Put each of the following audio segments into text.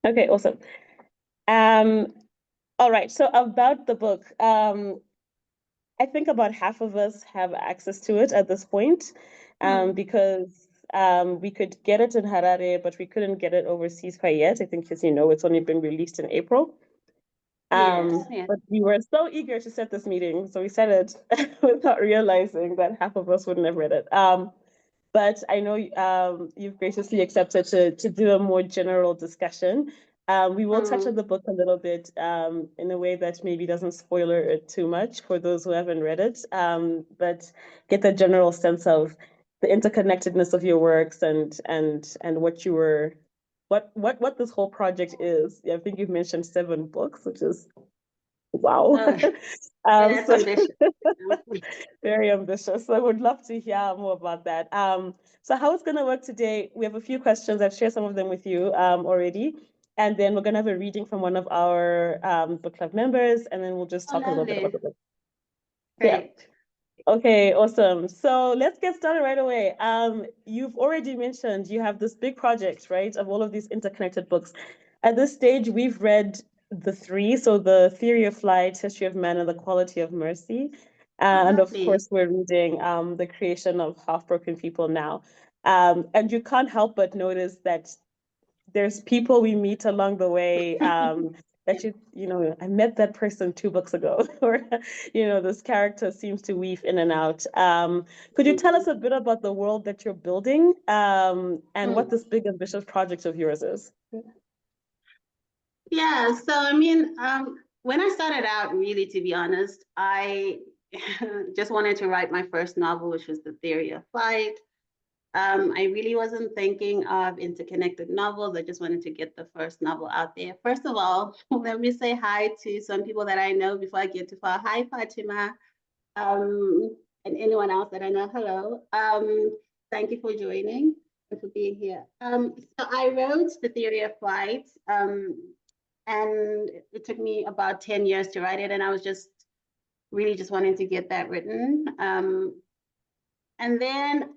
Okay, awesome. Um, all right, so about the book, I think about half of us have access to it at this point, because we could get it in Harare, but we couldn't get it overseas quite yet. I think, as you know, it's only been released in April. Yes. But we were so eager to set this meeting, so we set it without realizing that half of us wouldn't have read it. But I know you've graciously accepted to do a more general discussion. We will touch on the book a little bit in a way that maybe doesn't spoiler it too much for those who haven't read it, but get the general sense of the interconnectedness of your works and what you were, what this whole project is. I think you've mentioned 7 books, which is wow. That's ambitious. Very ambitious. So I would love to hear more about that. So how it's going to work today, we have a few questions. I've shared some of them with you already. And then we're going to have a reading from one of our book club members, and then we'll just talk a little bit about the book. Great. Yeah. Okay, awesome. So let's get started right away. You've already mentioned you have this big project, right, of all of these interconnected books. At this stage, we've read the 3, so the Theory of Flight, History of Man, and the Quality of Mercy. And of course, we're reading the creation of half-broken people now. And you can't help but notice that there's people we meet along the way that I met that person 2 books ago, or this character seems to weave in and out. Could you tell us a bit about the world that you're building, and what this big ambitious project of yours is? Yeah, so I mean, when I started out, really, to be honest, I just wanted to write my first novel, which was The Theory of Flight. I really wasn't thinking of interconnected novels. I just wanted to get the first novel out there. First of all, let me say hi to some people that I know before I get too far. Hi, Fatima, and anyone else that I know. Hello. Thank you for joining and for being here. So I wrote The Theory of Flight, and it took me about 10 years to write it, and I was just really just wanting to get that written. And then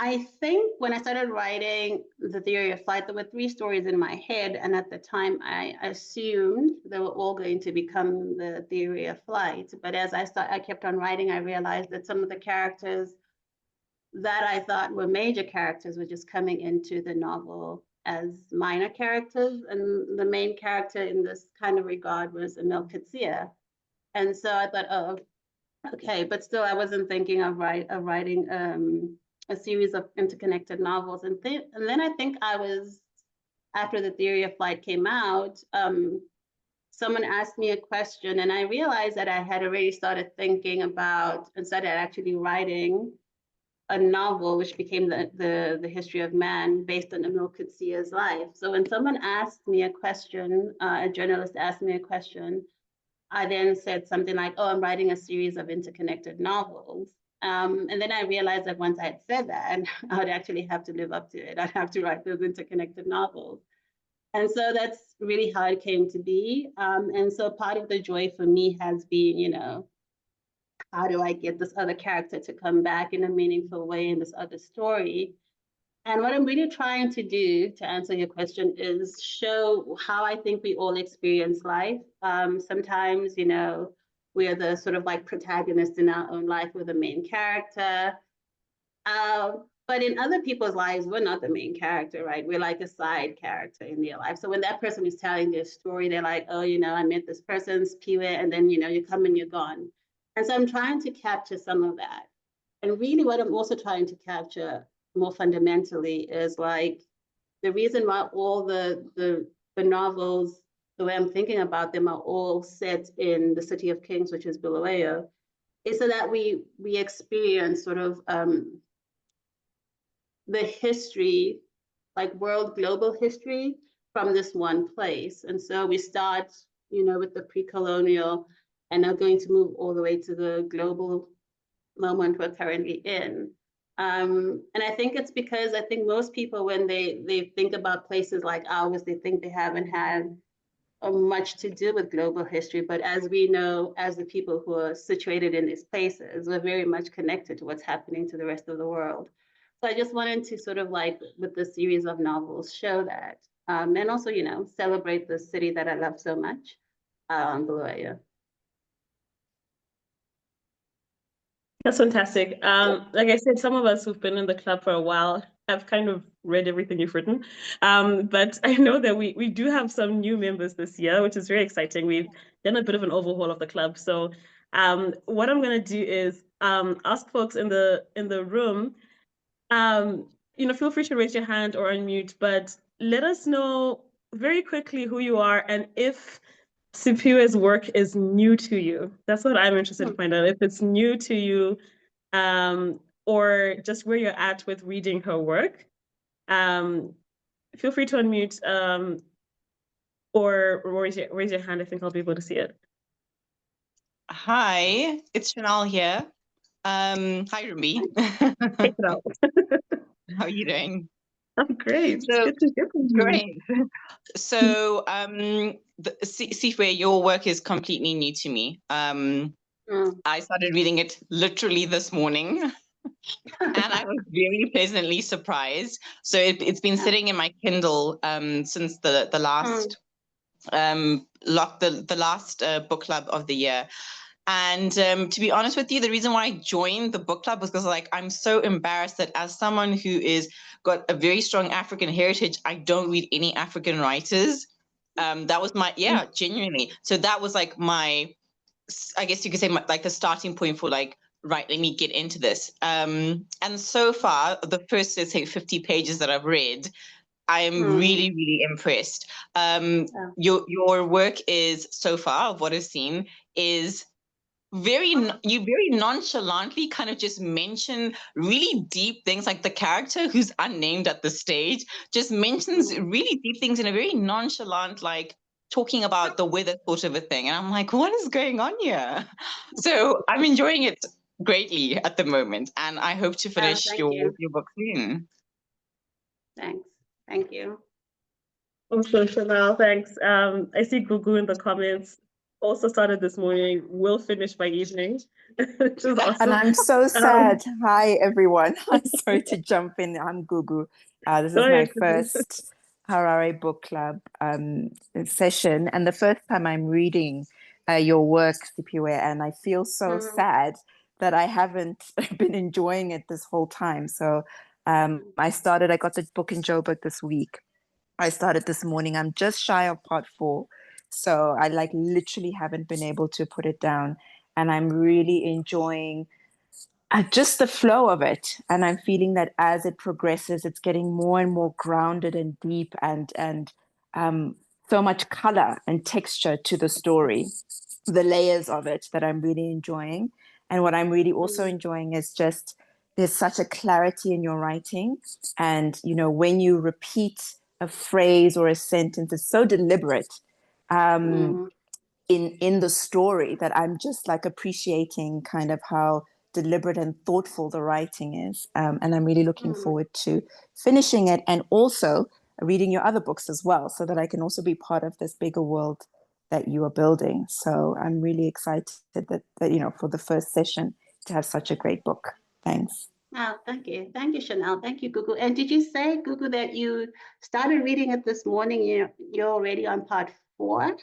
I think when I started writing The Theory of Flight, there were 3 stories in my head. And at the time, I assumed they were all going to become The Theory of Flight. But as I kept on writing, I realized that some of the characters that I thought were major characters were just coming into the novel as minor characters. And the main character in this kind of regard was Emil Kitsia. And so I thought, oh, okay, but still I wasn't thinking of writing a series of interconnected novels. And then I think after The Theory of Flight came out, someone asked me a question, and I realized that I had already started thinking about and started actually writing a novel, which became the History of Man, based on Emil Kitsia's life. So when someone asked me a question, a journalist asked me a question, I then said something like, oh, I'm writing a series of interconnected novels. And then I realized that once I had said that, I would actually have to live up to it. I'd have to write those interconnected novels. And so that's really how it came to be. And so part of the joy for me has been, how do I get this other character to come back in a meaningful way in this other story? And what I'm really trying to do, to answer your question, is show how I think we all experience life. Sometimes, we are the sort of like protagonist in our own life. We're the main character. But in other people's lives, we're not the main character, right? We're like a side character in their life. So when that person is telling their story, they're like, oh, I met this person, Siphiwe, and then, you come and you're gone. And so I'm trying to capture some of that. And really what I'm also trying to capture more fundamentally is like the reason why all the novels, the way I'm thinking about them, are all set in the City of Kings, which is Bulawayo, is so that we experience sort of the history, like world global history, from this one place. And so we start, with the pre-colonial, and are going to move all the way to the global moment we're currently in. And I think it's because I think most people, when they think about places like ours, they think they haven't had much to do with global history. But as we know, as the people who are situated in these places, we're very much connected to what's happening to the rest of the world. So I just wanted to sort of like, with this series of novels, show that. and also, you know, celebrate the city that I love so much, Bulawayo. That's fantastic. Like I said, some of us who've been in the club for a while have kind of read everything you've written. But I know that we do have some new members this year, which is very exciting. We've done a bit of an overhaul of the club. So what I'm gonna do is ask folks in the room, you know, feel free to raise your hand or unmute, but let us know very quickly who you are and if Siphiwe's work is new to you. That's what I'm interested to find out. If it's new to you, or just where you're at with reading her work. Feel free to unmute or raise your hand. I think I'll be able to see it. Hi, it's Chanel here. Hi, Ruby. Take it out. How are you doing? I'm great. So, it's good to hear from you. Great. So, Siphiwe, your work is completely new to me. I started reading it literally this morning, and I was very pleasantly surprised. So it's been sitting in my Kindle since the last the last book club of the year. And to be honest with you, the reason why I joined the book club was because, like, I'm so embarrassed that as someone who is got a very strong African heritage, I don't read any African writers. That was my, genuinely. So that was like my, I guess you could say, like the starting point for like, right, let me get into this. And so far, the first, let's say, 50 pages that I've read, I am really, really impressed. Your work is, so far, of what I've seen, is you very nonchalantly kind of just mention really deep things, like the character who's unnamed at the stage just mentions really deep things in a very nonchalant, like talking about the weather sort of a thing. And I'm like, what is going on here? So I'm enjoying it greatly at the moment, and I hope to finish your book soon. Thanks. Thank you. Awesome, Chanel. Thanks. I see Gugu in the comments. Also started this morning, will finish by evening, which is awesome. And I'm so sad. Hi, everyone. I'm sorry to jump in. I'm Gugu. This is my first Harare Book Club session, and the first time I'm reading your work, Siphiwe, and I feel so sad that I haven't been enjoying it this whole time. So I got the book in Joburg this week. I started this morning. I'm just shy of part 4. So I like literally haven't been able to put it down. And I'm really enjoying just the flow of it. And I'm feeling that as it progresses, it's getting more and more grounded and deep and so much color and texture to the story, the layers of it that I'm really enjoying. And what I'm really also enjoying is just there's such a clarity in your writing. And, you know, when you repeat a phrase or a sentence, it's so deliberate in the story that I'm just like appreciating kind of how deliberate and thoughtful the writing is. And I'm really looking forward to finishing it and also reading your other books as well, so that I can also be part of this bigger world that you are building. So I'm really excited that you know, for the first session to have such a great book. Thanks. Oh, thank you. Thank you, Chanel. Thank you, Gugu. And did you say, Gugu, that you started reading it this morning? You're already on part 4?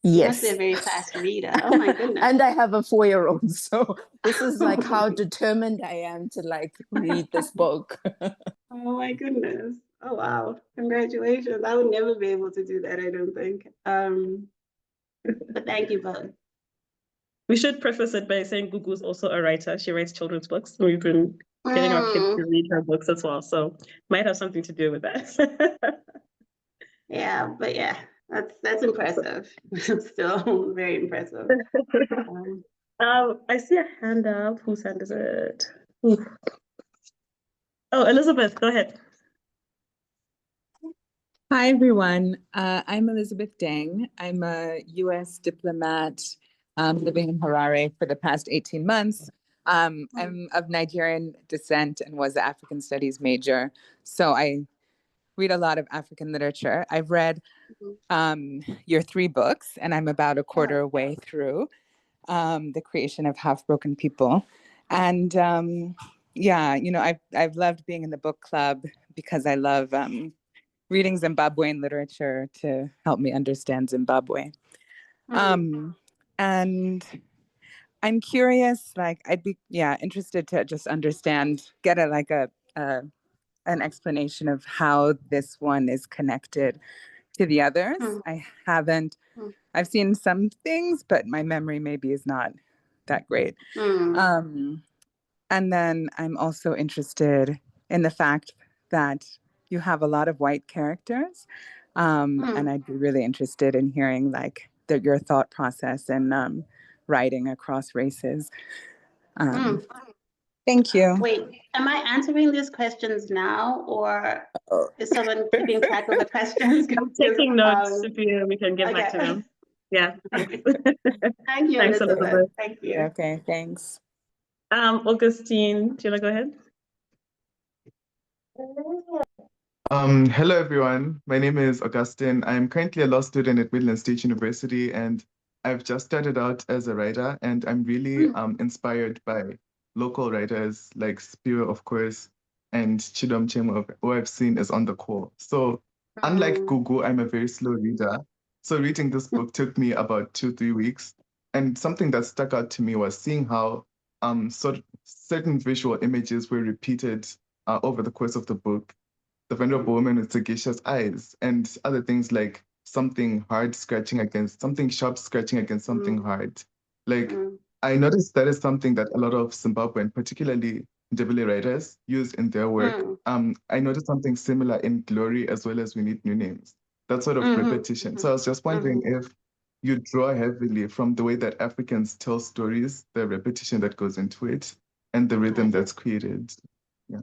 Yes. You must be a very fast reader. Oh my goodness. And I have a 4-year-old. So this is like how determined I am to like read this book. Oh my goodness. Oh wow. Congratulations. I would never be able to do that, I don't think. But thank you both. We should preface it by saying Gugu's also a writer. She writes children's books. We've been getting our kids to read her books as well. So might have something to do with that. Yeah, but yeah, that's impressive. Still very impressive. I see a hand up. Whose hand is it? Ooh. Oh, Elizabeth, go ahead. Hi, everyone. I'm Elizabeth Deng. I'm a U.S. diplomat living in Harare for the past 18 months. I'm of Nigerian descent and was an African studies major. So I read a lot of African literature. I've read your 3 books, and I'm about a quarter way through The Creation of Half-Broken People. And yeah, you know, I've loved being in the book club because I love reading Zimbabwean literature to help me understand Zimbabwe. And I'm curious, like I'd be interested to just understand, get an explanation of how this one is connected to the others. I've seen some things, but my memory maybe is not that great. And then I'm also interested in the fact that you have a lot of white characters. And I'd be really interested in hearing like your thought process and writing across races. Thank you. Wait, am I answering these questions now, or is someone keeping track of the questions? I'm taking notes if we can get back to them. Yeah. Thank you, Thanks, Elizabeth. Thank you. Okay, thanks. Augustine, do you want to go ahead? Hello, everyone. My name is Augustine. I'm currently a law student at Midland State University, and I've just started out as a writer, and I'm really inspired by local writers like Siphiwe, of course, and Chidom Chemo, who I've seen is on the call. So unlike Gugu, I'm a very slow reader. So reading this book took me about 2-3 weeks. And something that stuck out to me was seeing how certain visual images were repeated over the course of the book. The vulnerable woman with sagacious eyes, and other things like something hard scratching against something sharp scratching against something hard. Like I noticed that is something that a lot of Zimbabwean, particularly Ndebele writers, use in their work. I noticed something similar in Glory as well as We Need New Names. That sort of repetition. So I was just wondering if you draw heavily from the way that Africans tell stories, the repetition that goes into it, and the rhythm that's created. Yeah.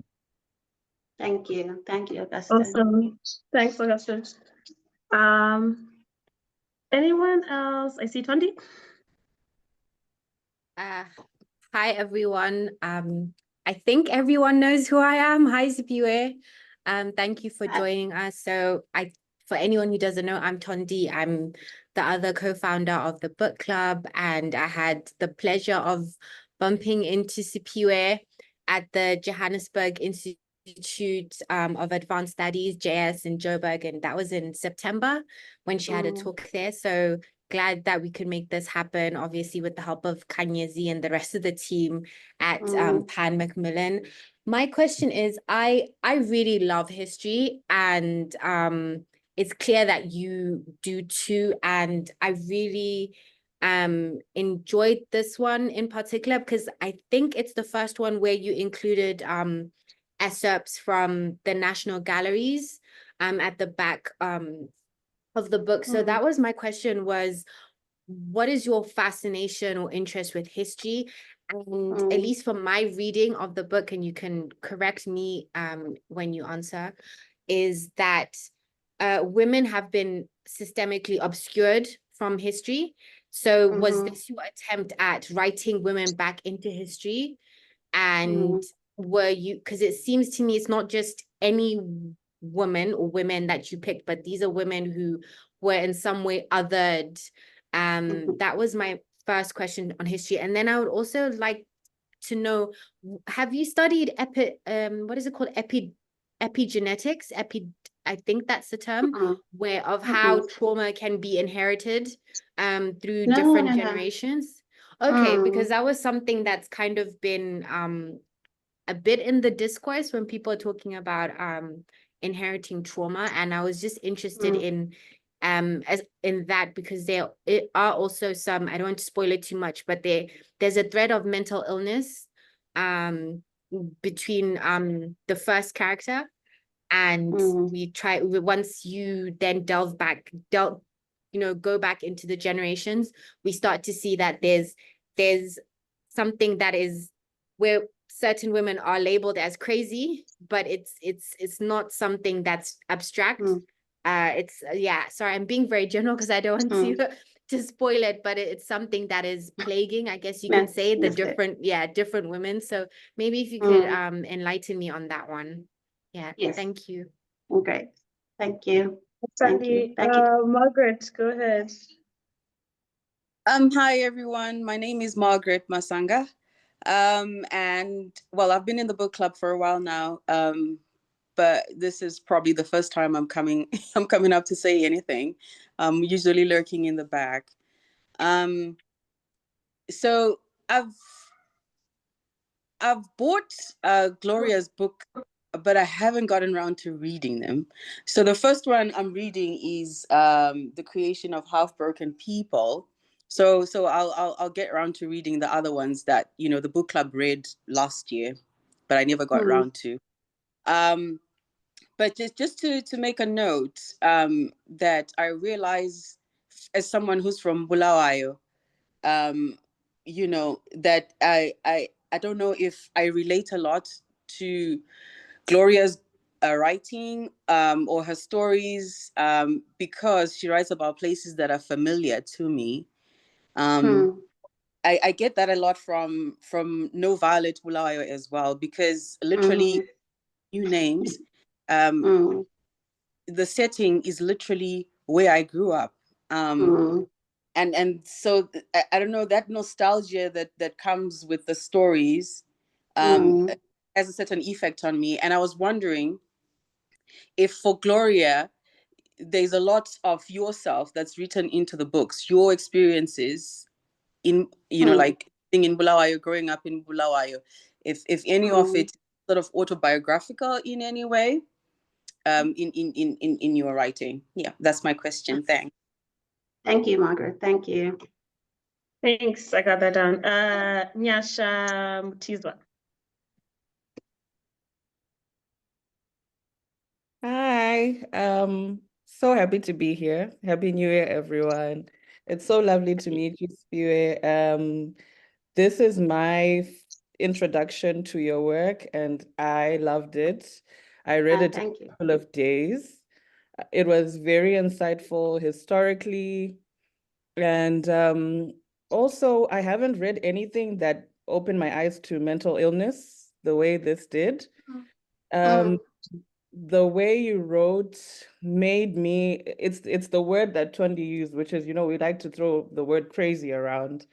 Thank you, Augustine. Awesome. Thanks, Augustine. Anyone else? I see Tondi. Hi, everyone. I think everyone knows who I am. Hi, Siphiwe. Thank you for joining us. So for anyone who doesn't know, I'm Tondi. I'm the other co-founder of the book club, and I had the pleasure of bumping into Siphiwe at the Johannesburg Institute of Advanced Studies, JS in Joburg, and that was in September when she had a talk there. So glad that we could make this happen, obviously with the help of Kanyezi and the rest of the team at Pan Macmillan. My question is, I really love history, and it's clear that you do too, and I really enjoyed this one in particular because I think it's the first one where you included excerpts from the National Galleries at the back of the book. So that was my question, was what is your fascination or interest with history? And at least from my reading of the book, and you can correct me when you answer, is that women have been systemically obscured from history. So was this your attempt at writing women back into history? And were you, because it seems to me it's not just any woman or women that you picked, but these are women who were in some way othered. That was my first question on history. And then I would also like to know, have you studied what is it called? Epigenetics? I think that's the term, where of how trauma can be inherited through different generations. Okay, because that was something that's kind of been a bit in the discourse when people are talking about inheriting trauma, and I was just interested in that because there are also some, I don't want to spoil it too much, but there's a thread of mental illness between the first character, and once you then go back into the generations, we start to see that there's something that is where certain women are labeled as crazy, but it's not something that's abstract. Sorry, I'm being very general because I don't want to spoil it, but it's something that is plaguing, I guess you can say, the different women. So maybe if you could enlighten me on that one. Thank you. Okay, thank you. Thank you. Margaret, go ahead. Hi everyone, my name is Margaret Masanga. And well, I've been in the book club for a while now. but this is probably the first time I'm coming up to say anything. I'm usually lurking in the back. So I've bought Gloria's book, but I haven't gotten around to reading them. So the first one I'm reading is The Creation of Half-Broken People. So I'll get around to reading the other ones that, you know, the book club read last year, but I never got around to. But just to make a note, that I realize, as someone who's from Bulawayo, you know, that I don't know if I relate a lot to Gloria's writing or her stories, because she writes about places that are familiar to me. I get that a lot from No Violet Bulawayo as well, because literally new names, the setting is literally where I grew up. And so I don't know, that nostalgia that comes with the stories has a certain effect on me. And I was wondering if for Gloria, there's a lot of yourself that's written into the books, your experiences in, you know, like being in Bulawayo, growing up in Bulawayo, if any of it sort of autobiographical in any way, in your writing. Yeah, that's my question. Thanks. Thank you, Margaret. Thank you. Thanks. I got that down. Nyasha Mutizwa. Hi, so happy to be here. Happy New Year, everyone. It's so lovely to meet you, Siphiwe. This is my introduction to your work, and I loved it. I read it in a couple of days. It was very insightful historically, and also I haven't read anything that opened my eyes to mental illness the way this did. The way you wrote made me, it's the word that Tondi used, which is, you know, we like to throw the word crazy around.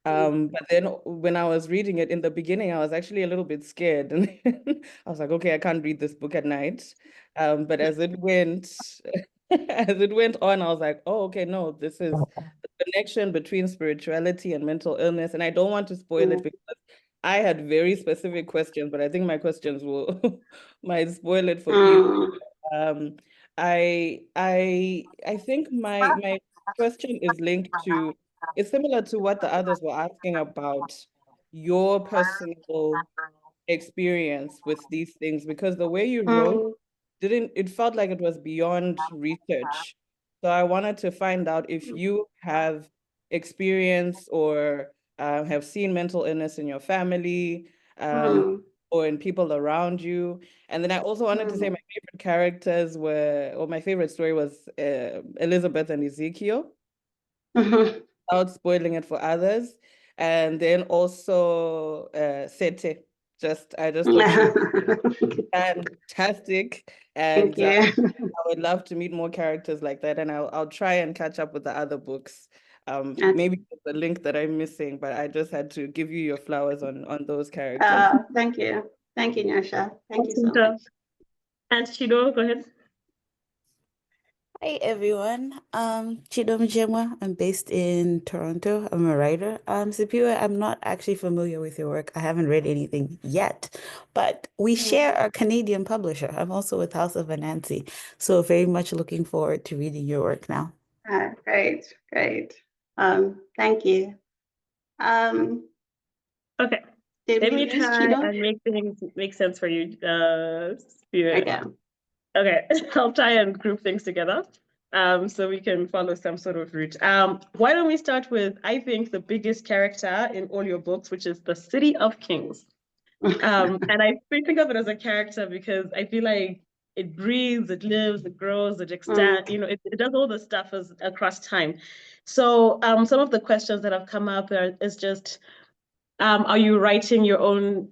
But then when I was reading it in the beginning, I was actually a little bit scared. And I was like, okay, I can't read this book at night. But as it went, as it went on, I was like, oh, okay, no, this is the connection between spirituality and mental illness. And I don't want to spoil it because I had very specific questions, but I think my questions will might spoil it for people. I think my question is linked to, it's similar to what the others were asking about your personal experience with these things, because the way you wrote it felt like it was beyond research. So I wanted to find out if you have experience or have seen mental illness in your family, or in people around you. And then I also wanted to say my favorite characters were, or my favorite story was Elizabeth and Ezekiel, without spoiling it for others. And then also Sete. I just thought she was fantastic. And I would love to meet more characters like that. And I'll try and catch up with the other books. Maybe the link that I'm missing, but I just had to give you your flowers on those characters. Thank you. Thank you, Nyasha. Thank you so much. And Chido, go ahead. Hi everyone, Chido Mjemwa. I'm based in Toronto. I'm a writer. Siphiwe, I'm not actually familiar with your work. I haven't read anything yet, but we share a Canadian publisher. I'm also with House of Anansi, so very much looking forward to reading your work now. Great. Thank you. Okay. Let me try and make things make sense for you, Siphiwe. Okay, I'll try and group things together so we can follow some sort of route. Why don't we start with, I think, the biggest character in all your books, which is the City of Kings. And I think of it as a character because I feel like it breathes, it lives, it grows, it extends, you know, it does all the stuff across time. So some of the questions that have come up is just, are you writing your own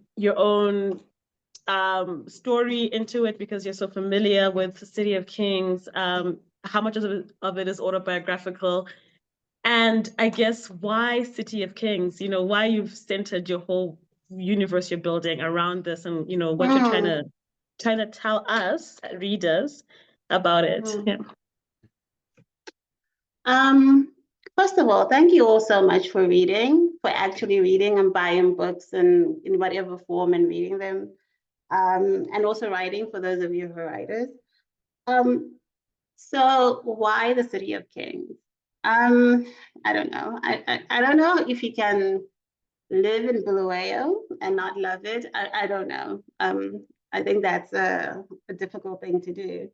story into it because you're so familiar with the City of Kings? How much of it is autobiographical? And I guess why City of Kings? You know, why you've centered your whole universe you're building around this, and you know what you're trying to kind of tell us, readers, about it. Yeah. First of all, thank you all so much for reading, for actually reading and buying books and in whatever form and reading them. And also writing for those of you who are writers. So why the City of Kings? I don't know. I don't know if you can live in Bulawayo and not love it. I don't know. I think that's a difficult thing to do.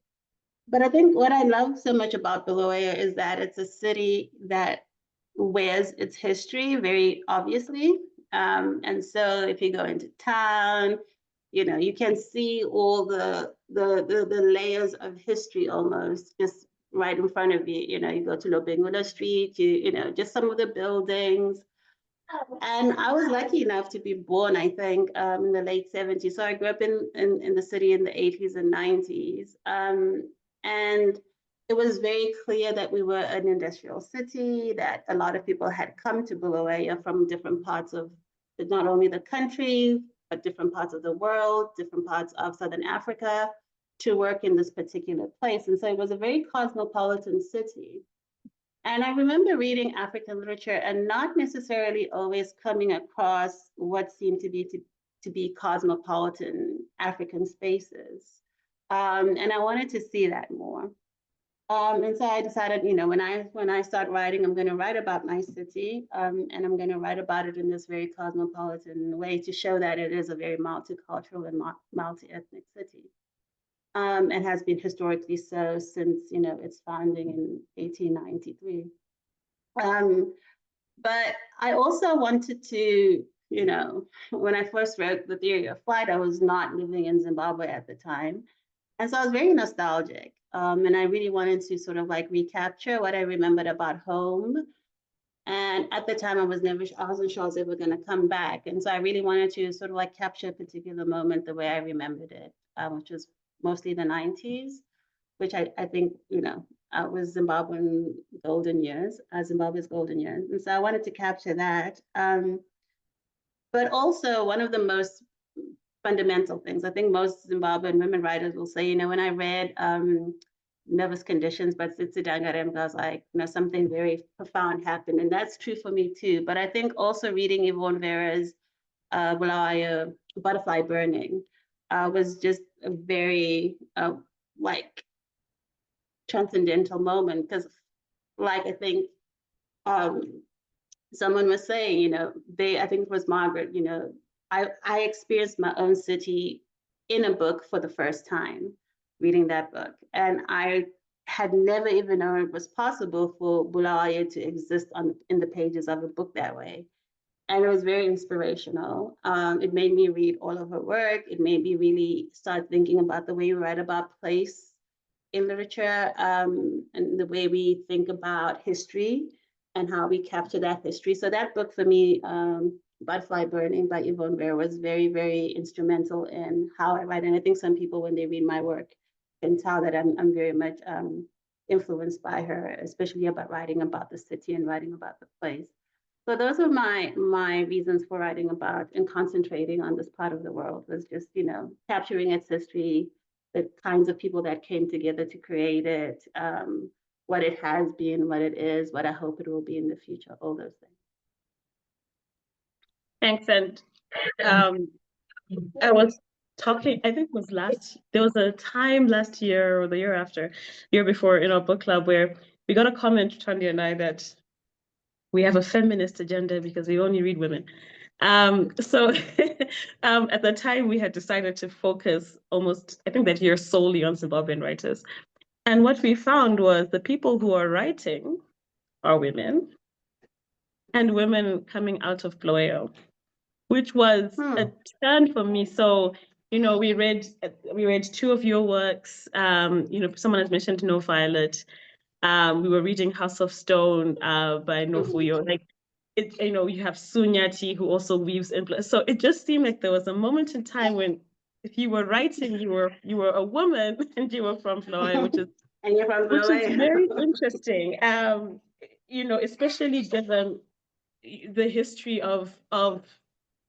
But I think what I love so much about Bulawayo is that it's a city that wears its history very obviously. And so if you go into town, you know, you can see all the layers of history almost just right in front of you. You know, you go to Lobengula Street, you know, just some of the buildings. And I was lucky enough to be born, I think, in the late 70s. So I grew up in the city in the 80s and 90s. And it was very clear that we were an industrial city, that a lot of people had come to Bulawayo from different parts of not only the country, but different parts of the world, different parts of Southern Africa to work in this particular place. And so it was a very cosmopolitan city. And I remember reading African literature and not necessarily always coming across what seemed to be cosmopolitan African spaces. And I wanted to see that more. And so I decided, you know, when I start writing, I'm going to write about my city, and I'm going to write about it in this very cosmopolitan way to show that it is a very multicultural and multi-ethnic city. And has been historically so since, you know, its founding in 1893. But I also wanted to, you know, when I first wrote The Theory of Flight, I was not living in Zimbabwe at the time. And so I was very nostalgic. And I really wanted to sort of like recapture what I remembered about home. And at the time I wasn't sure I was ever going to come back. And so I really wanted to sort of like capture a particular moment the way I remembered it, which was mostly the 90s, which I think, you know, was Zimbabwe's golden years. And so I wanted to capture that. But also one of the most fundamental things, I think most Zimbabwean women writers will say, you know, when I read Nervous Conditions by Tsitsi Dangarembga, I was like, you know, something very profound happened. And that's true for me too. But I think also reading Yvonne Vera's Bulawayo, Butterfly Burning, was just a very like transcendental moment, because like I think someone was saying, you know, I think it was Margaret, you know, I experienced my own city in a book for the first time, reading that book. And I had never even known it was possible for Bulawayo to exist in the pages of a book that way. And it was very inspirational. It made me read all of her work. It made me really start thinking about the way we write about place in literature, and the way we think about history and how we capture that history. So that book for me, Butterfly Burning by Yvonne Vera, was very, very instrumental in how I write. And I think some people, when they read my work, can tell that I'm very much influenced by her, especially about writing about the city and writing about the place. So those are my reasons for writing about and concentrating on this part of the world, was just, you know, capturing its history, the kinds of people that came together to create it, what it has been, what it is, what I hope it will be in the future, all those things. Thanks. And I was talking, I think it was there was a time last year or the year before in our book club where we got a comment, Thandi and I, that we have a feminist agenda because we only read women. So at the time we had decided to focus almost, I think that year, solely on Zimbabwean writers. And what we found was the people who are writing are women, and women coming out of Bulawayo, which was a turn for me. So, you know, we read two of your works. You know, someone has mentioned No Violet. We were reading House of Stone by Nofuyo. Like, you know, you have Sunyati, who also weaves in. So it just seemed like there was a moment in time when, if you were writing, you were a woman and you were from Bulawayo, which is and you're from Bulawayo, which is very interesting. You know, especially given the history of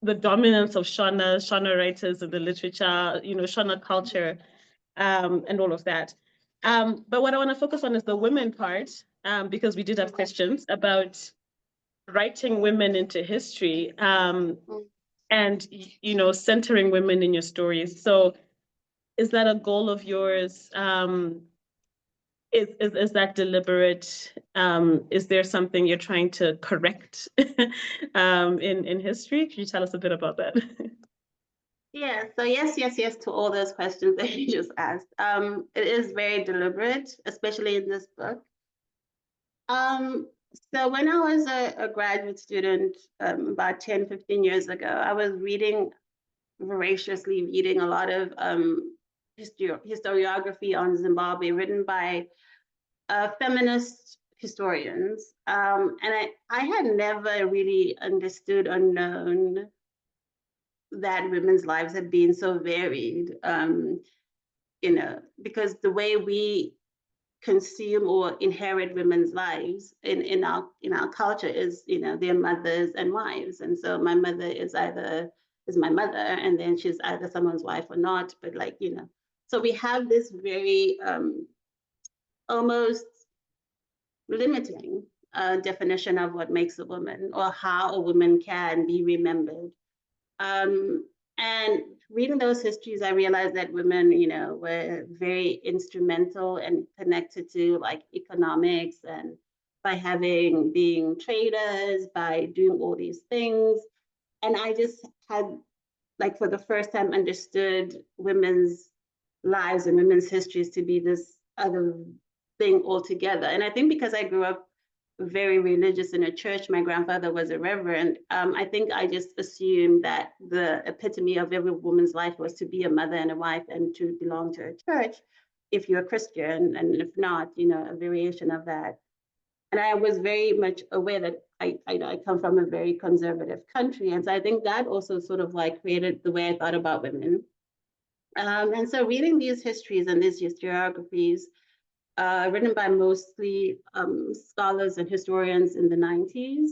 the dominance of Shona writers in the literature, Shona culture, and all of that. But what I want to focus on is the women part, because we did have questions about writing women into history, and centering women in your stories. So is that a goal of yours? Is that deliberate? Is there something you're trying to correct in history? Can you tell us a bit about that? Yeah, so yes to all those questions that you just asked. It is very deliberate, especially in this book. So when I was a graduate student, about 10, 15 years ago, I was voraciously reading a lot of historiography on Zimbabwe written by feminist historians. And I had never really understood or known that women's lives have been so varied, because the way we consume or inherit women's lives in our culture is, their mothers and wives. And so my mother is my mother, and then she's either someone's wife or not, but so we have this very almost limiting definition of what makes a woman or how a woman can be remembered. And reading those histories, I realized that women, were very instrumental and connected to like economics, and by being traders, by doing all these things. And I just had, like, for the first time, understood women's lives and women's histories to be this other thing altogether. And I think because I grew up very religious in a church, my grandfather was a reverend, I think I just assumed that the epitome of every woman's life was to be a mother and a wife and to belong to a church if you're a Christian, and if not, a variation of that. And I was very much aware that I come from a very conservative country, and so I think that also sort of like created the way I thought about women. And so reading these histories and these historiographies written by mostly scholars and historians in the 90s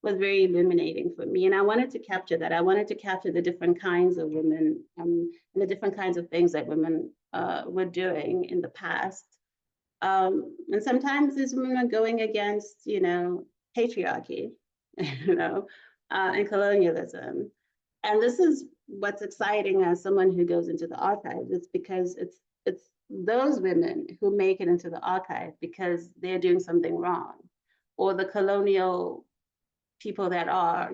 was very illuminating for me. And I wanted to capture that. I wanted to capture the different kinds of women and the different kinds of things that women were doing in the past. And sometimes these women are going against, patriarchy, and colonialism. And this is what's exciting as someone who goes into the archives. It's because it's those women who make it into the archive because they're doing something wrong, or the colonial people that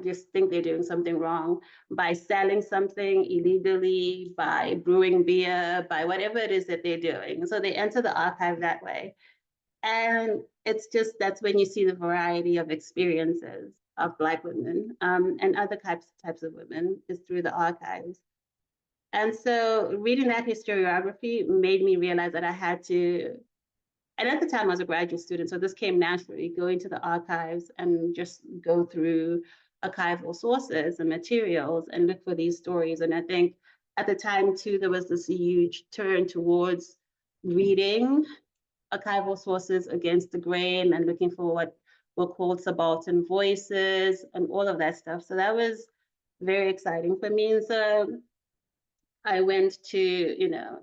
just think they're doing something wrong by selling something illegally, by brewing beer, by whatever it is that they're doing. So they enter the archive that way. And that's when you see the variety of experiences of Black women and other types of women is through the archives. And so reading that historiography made me realize that I had to, and at the time I was a graduate student, so this came naturally, go into the archives and just go through archival sources and materials and look for these stories. And I think at the time too, there was this huge turn towards reading archival sources against the grain and looking for what were called subaltern voices and all of that stuff. So that was very exciting for me. And so I went to,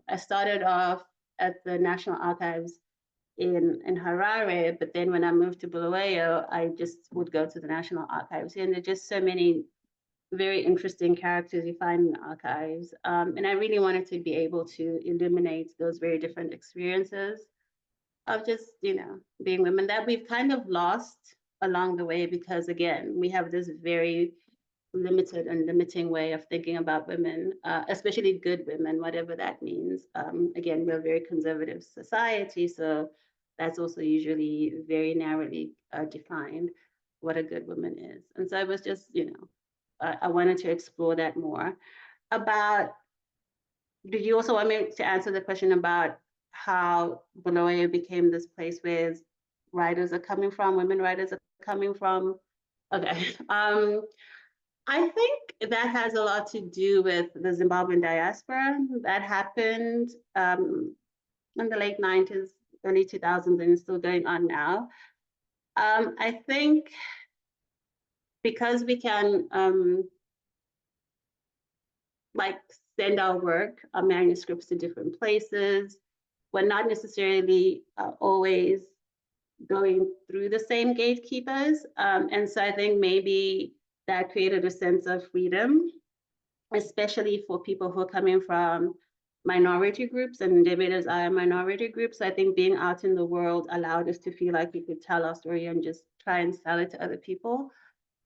I started off at the National Archives in Harare, but then when I moved to Bulawayo, I just would go to the National Archives. And there are just so many very interesting characters you find in the archives. And I really wanted to be able to illuminate those very different experiences of just, being women that we've kind of lost along the way, because again, we have this very limited and limiting way of thinking about women, especially good women, whatever that means. Again, we're a very conservative society, so that's also usually very narrowly defined what a good woman is. And so it was just, I wanted to explore that more. Did you also want me to answer the question about how Bulawayo became this place where writers are coming from, women writers are coming from? Okay. I think that has a lot to do with the Zimbabwean diaspora that happened in the late 90s, early 2000s, and is still going on now. I think because we can like send our work, our manuscripts to different places. We're not necessarily always going through the same gatekeepers. And so I think maybe that created a sense of freedom, especially for people who are coming from minority groups, and Ndebele's are a minority group. So I think being out in the world allowed us to feel like we could tell our story and just try and sell it to other people.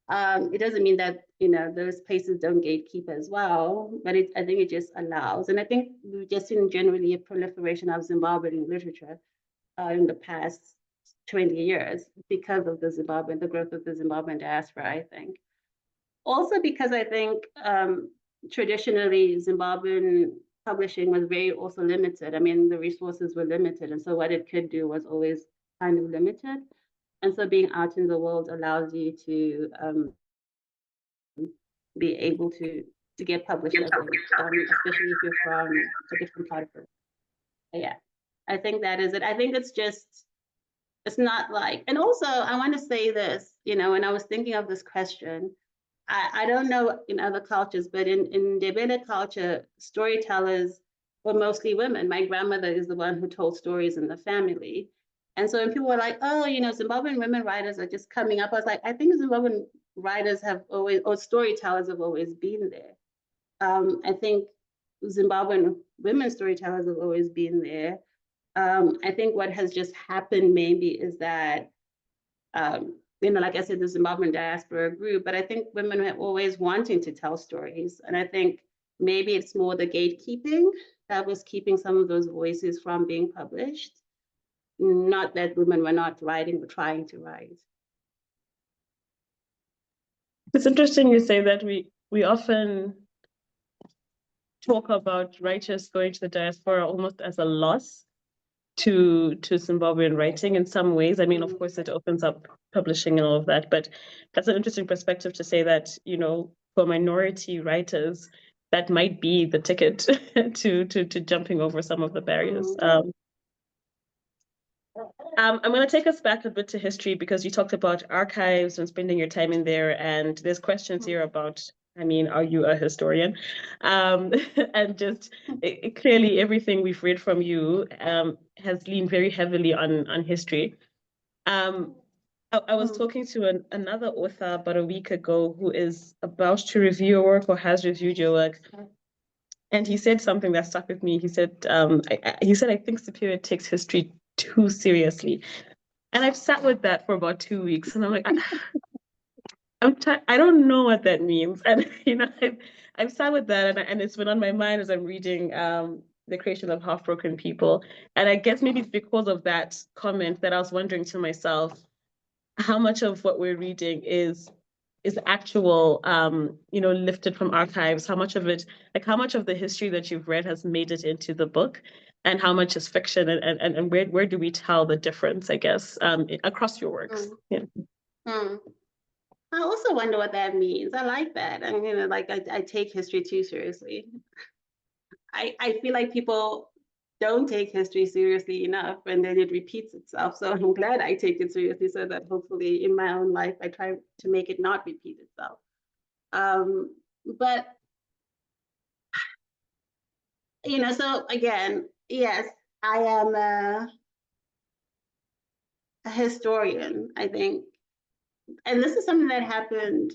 It doesn't mean that, you know, those places don't gatekeep as well, but I think it just allows. And I think we've just seen generally a proliferation of Zimbabwean literature in the past 20 years because of the growth of the Zimbabwean diaspora, I think. Also because I think traditionally Zimbabwean publishing was very also limited. I mean, the resources were limited. And so what it could do was always kind of limited. And so being out in the world allows you to be able to get published, especially if you're from a different part of the world. Yeah, I think that is it. I think it's just, it's not like, and also I want to say this, you know, when I was thinking of this question, I don't know in other cultures, but in Ndebele culture, storytellers were mostly women. My grandmother is the one who told stories in the family. And so when people were like, oh, you know, Zimbabwean women writers are just coming up, I was like, I think Zimbabwean writers have always, or storytellers have always been there. I think Zimbabwean women storytellers have always been there. I think what has just happened maybe is that, you know, like I said, the Zimbabwean diaspora grew, but I think women are always wanting to tell stories. And I think maybe it's more the gatekeeping that was keeping some of those voices from being published. Not that women were not writing, but trying to write. It's interesting you say that we often talk about writers going to the diaspora almost as a loss to Zimbabwean writing in some ways. I mean, of course, it opens up publishing and all of that, but that's an interesting perspective to say that, you know, for minority writers, that might be the ticket to jumping over some of the barriers. I'm going to take us back a bit to history because you talked about archives and spending your time in there, and there's questions here about, I mean, are you a historian? And just clearly everything we've read from you has leaned very heavily on history. I was talking to another author about a week ago who is about to review your work or has reviewed your work. And he said something that stuck with me. He said, I think Siphiwe takes history too seriously. And I've sat with that for about 2 weeks, and I'm like, I don't know what that means. And you know, I've sat with that, and it's been on my mind as I'm reading The Creation of Half-Broken People. And I guess maybe it's because of that comment that I was wondering to myself, how much of what we're reading is actual, you know, lifted from archives? How much of it, like how much of the history that you've read has made it into the book, and how much is fiction, and where do we tell the difference, I guess, across your works? Yeah. I also wonder what that means. I like that. I mean, you know, like I take history too seriously. I feel like people don't take history seriously enough, and then it repeats itself. So I'm glad I take it seriously, so that hopefully in my own life I try to make it not repeat itself. But you know, so again, yes, I am a historian, I think, and this is something that happened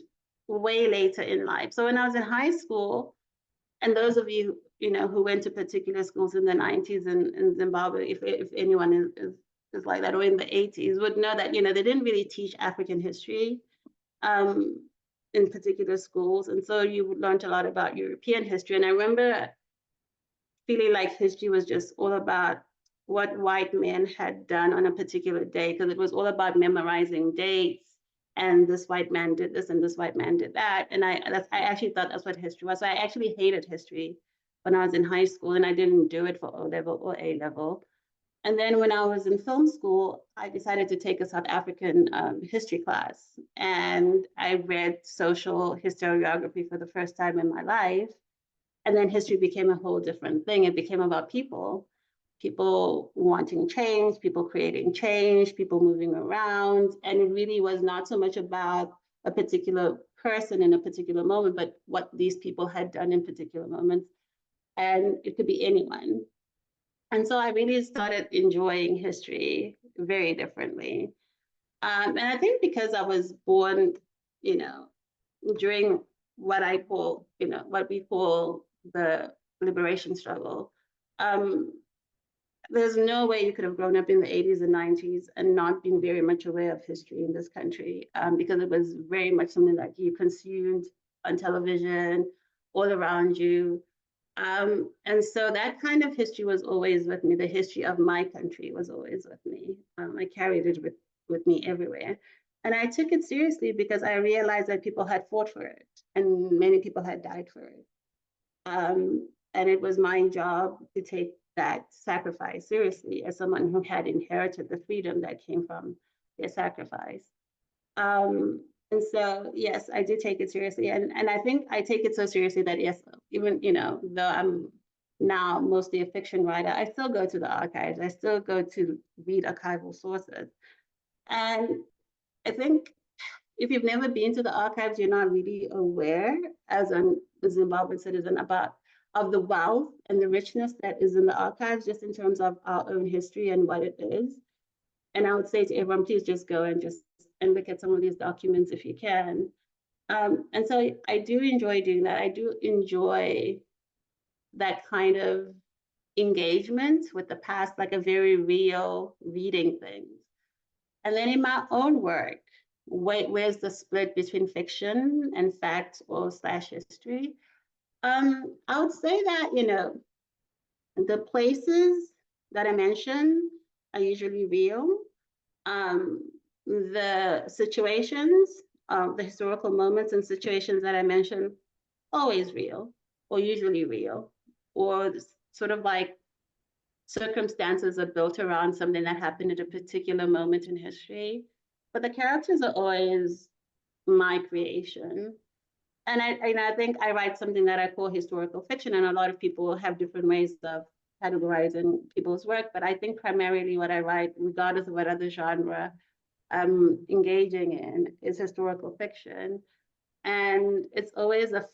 way later in life. So when I was in high school, and those of you, you know, who went to particular schools in the 90s in Zimbabwe, if anyone is like that, or in the 80s, would know that, you know, they didn't really teach African history in particular schools. And so you learned a lot about European history. And I remember feeling like history was just all about what white men had done on a particular day, because it was all about memorizing dates, and this white man did this and this white man did that. And I actually thought that's what history was. So I actually hated history when I was in high school, and I didn't do it for O-level or A-level. And then when I was in film school, I decided to take a South African history class. And I read social historiography for the first time in my life. And then history became a whole different thing. It became about people wanting change, people creating change, people moving around. And it really was not so much about a particular person in a particular moment, but what these people had done in particular moments. And it could be anyone. And so I really started enjoying history very differently. And I think because I was born, during what I call, what we call the liberation struggle, there's no way you could have grown up in the 80s and 90s and not been very much aware of history in this country, because it was very much something that you consumed on television, all around you. And so that kind of history was always with me. The history of my country was always with me. I carried it with me everywhere. And I took it seriously because I realized that people had fought for it and many people had died for it. And it was my job to take that sacrifice seriously as someone who had inherited the freedom that came from their sacrifice. And so, yes, I do take it seriously. And I think I take it so seriously that, yes, even, though I'm now mostly a fiction writer, I still go to the archives. I still go to read archival sources. And I think if you've never been to the archives, you're not really aware as a Zimbabwean citizen of the wealth and the richness that is in the archives, just in terms of our own history and what it is. And I would say to everyone, please just go and look at some of these documents if you can. And so I do enjoy doing that. I do enjoy that kind of engagement with the past, like a very real reading things. And then in my own work, where's the split between fiction and fact or / history? I would say that, the places that I mentioned are usually real. The situations, the historical moments and situations that I mentioned, always real, or usually real, or sort of like circumstances are built around something that happened at a particular moment in history. But the characters are always my creation. And I think I write something that I call historical fiction, and a lot of people have different ways of categorizing people's work. But I think primarily what I write, regardless of what other genre I'm engaging in, is historical fiction. And it's always a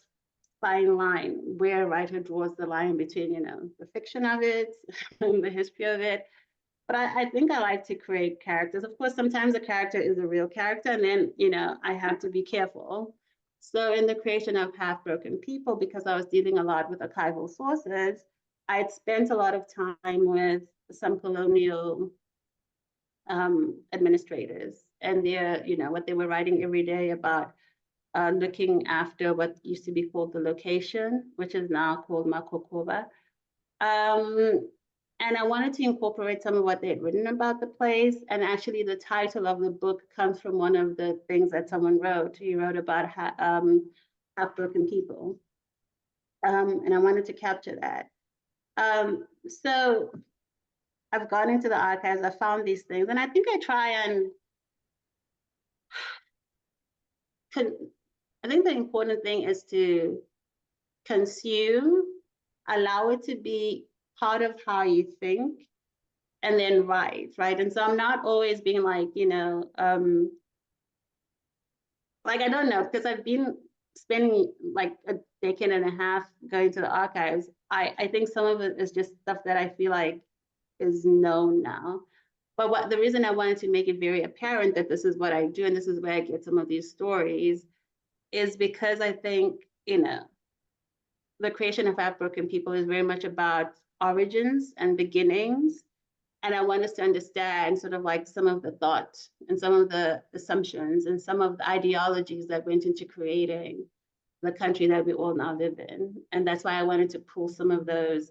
fine line where a writer draws the line between, the fiction of it and the history of it. But I think I like to create characters. Of course, sometimes a character is a real character, and then, I have to be careful. So in the creation of Half Broken People, because I was dealing a lot with archival sources, I'd spent a lot of time with some colonial administrators, and they're, what they were writing every day about looking after what used to be called the location, which is now called Makokoba. And I wanted to incorporate some of what they had written about the place. And actually the title of the book comes from one of the things that someone wrote. He wrote about half-broken people. And I wanted to capture that. So I've gone into the archives, I found these things, and I think I try and, I think the important thing is to consume, allow it to be part of how you think, and then write, right? And so I'm not always being like, like, I don't know, because I've been spending like a decade and a half going to the archives. I think some of it is just stuff that I feel like is known now. But the reason I wanted to make it very apparent that this is what I do and this is where I get some of these stories is because I think, the creation of Half-Broken People is very much about origins and beginnings. And I want us to understand sort of like some of the thought and some of the assumptions and some of the ideologies that went into creating the country that we all now live in. And that's why I wanted to pull some of those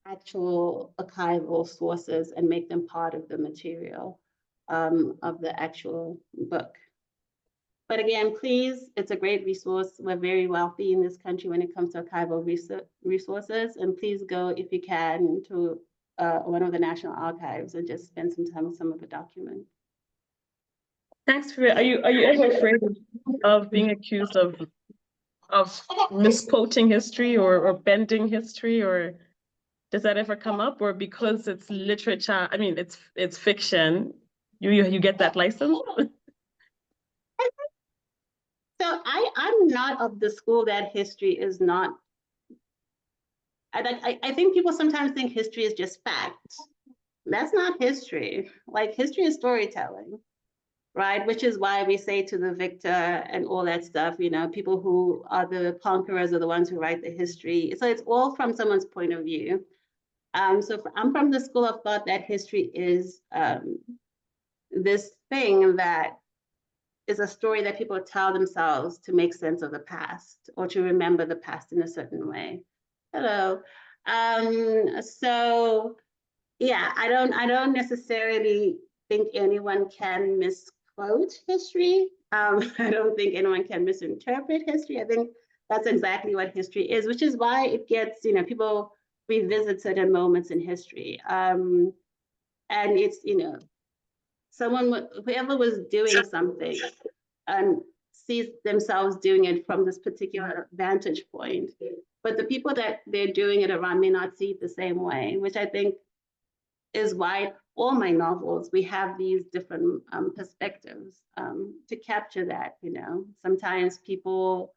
actual archival sources and make them part of the material of the actual book. But again, please, it's a great resource. We're very wealthy in this country when it comes to archival resources. And please go, if you can, to one of the national archives and just spend some time with some of the documents. Thanks for it. Are you ever afraid of being accused of misquoting history or bending history, or does that ever come up? Or because it's literature, I mean, it's fiction, you get that license? So I I'm not of the school that history is not. I think people sometimes think history is just facts. That's not history. Like, history is storytelling, right? Which is why we say to the victor and all that stuff, you know, people who are the conquerors are the ones who write the history. So it's all from someone's point of view. So I'm from the school of thought that history is this thing that is a story that people tell themselves to make sense of the past or to remember the past in a certain way. Hello. So yeah, I don't necessarily think anyone can misquote history. I don't think anyone can misinterpret history. I think that's exactly what history is, which is why it gets, you know, people revisit certain moments in history. And it's, you know, whoever was doing something sees themselves doing it from this particular vantage point. But the people that they're doing it around may not see it the same way, which I think is why all my novels, we have these different perspectives to capture that, you know. Sometimes people,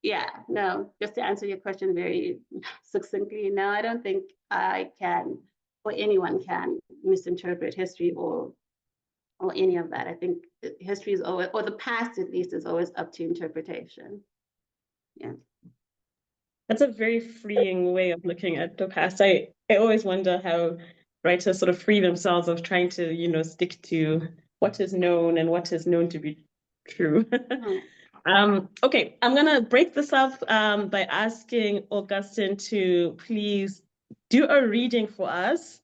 yeah, no, just to answer your question very succinctly, no, I don't think I can, or anyone can misinterpret history or any of that. I think history is always, or the past at least, is always up to interpretation. Yeah. That's a very freeing way of looking at the past. I always wonder how writers sort of free themselves of trying to, you know, stick to what is known and what is known to be true. Okay, I'm gonna break this up by asking Augustine to please do a reading for us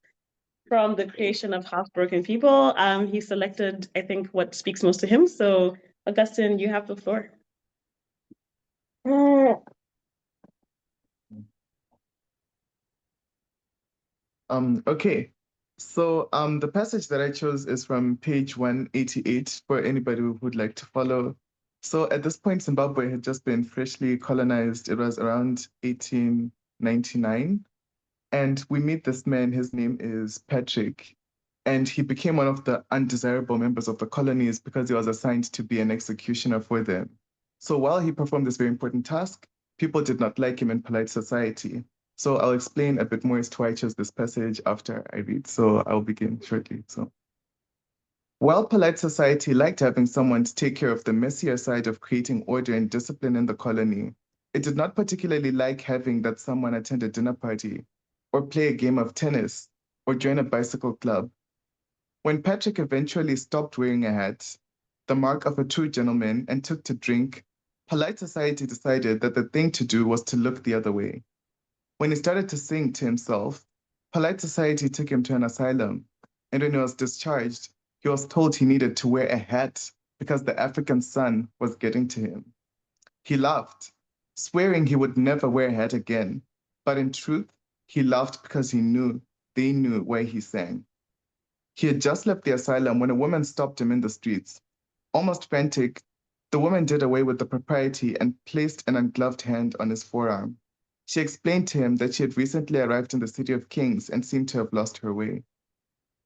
from the creation of Half-Broken People. He selected, I think, what speaks most to him. So Augustine, you have the floor. Okay, so the passage that I chose is from page 188 for anybody who would like to follow. So at this point, Zimbabwe had just been freshly colonized. It was around 1899. And we meet this man, his name is Patrick. And he became one of the undesirable members of the colonies because he was assigned to be an executioner for them. So while he performed this very important task, people did not like him in polite society. So I'll explain a bit more as to why I chose this passage after I read. So I'll begin shortly. So, while polite society liked having someone to take care of the messier side of creating order and discipline in the colony, it did not particularly like having that someone attend a dinner party or play a game of tennis or join a bicycle club. When Patrick eventually stopped wearing a hat, the mark of a true gentleman, and took to drink, polite society decided that the thing to do was to look the other way. When he started to sing to himself, polite society took him to an asylum, and when he was discharged, he was told he needed to wear a hat because the African sun was getting to him. He laughed, swearing he would never wear a hat again, but in truth, he laughed because they knew why he sang. He had just left the asylum when a woman stopped him in the streets. Almost frantic, the woman did away with the propriety and placed an ungloved hand on his forearm. She explained to him that she had recently arrived in the City of Kings and seemed to have lost her way.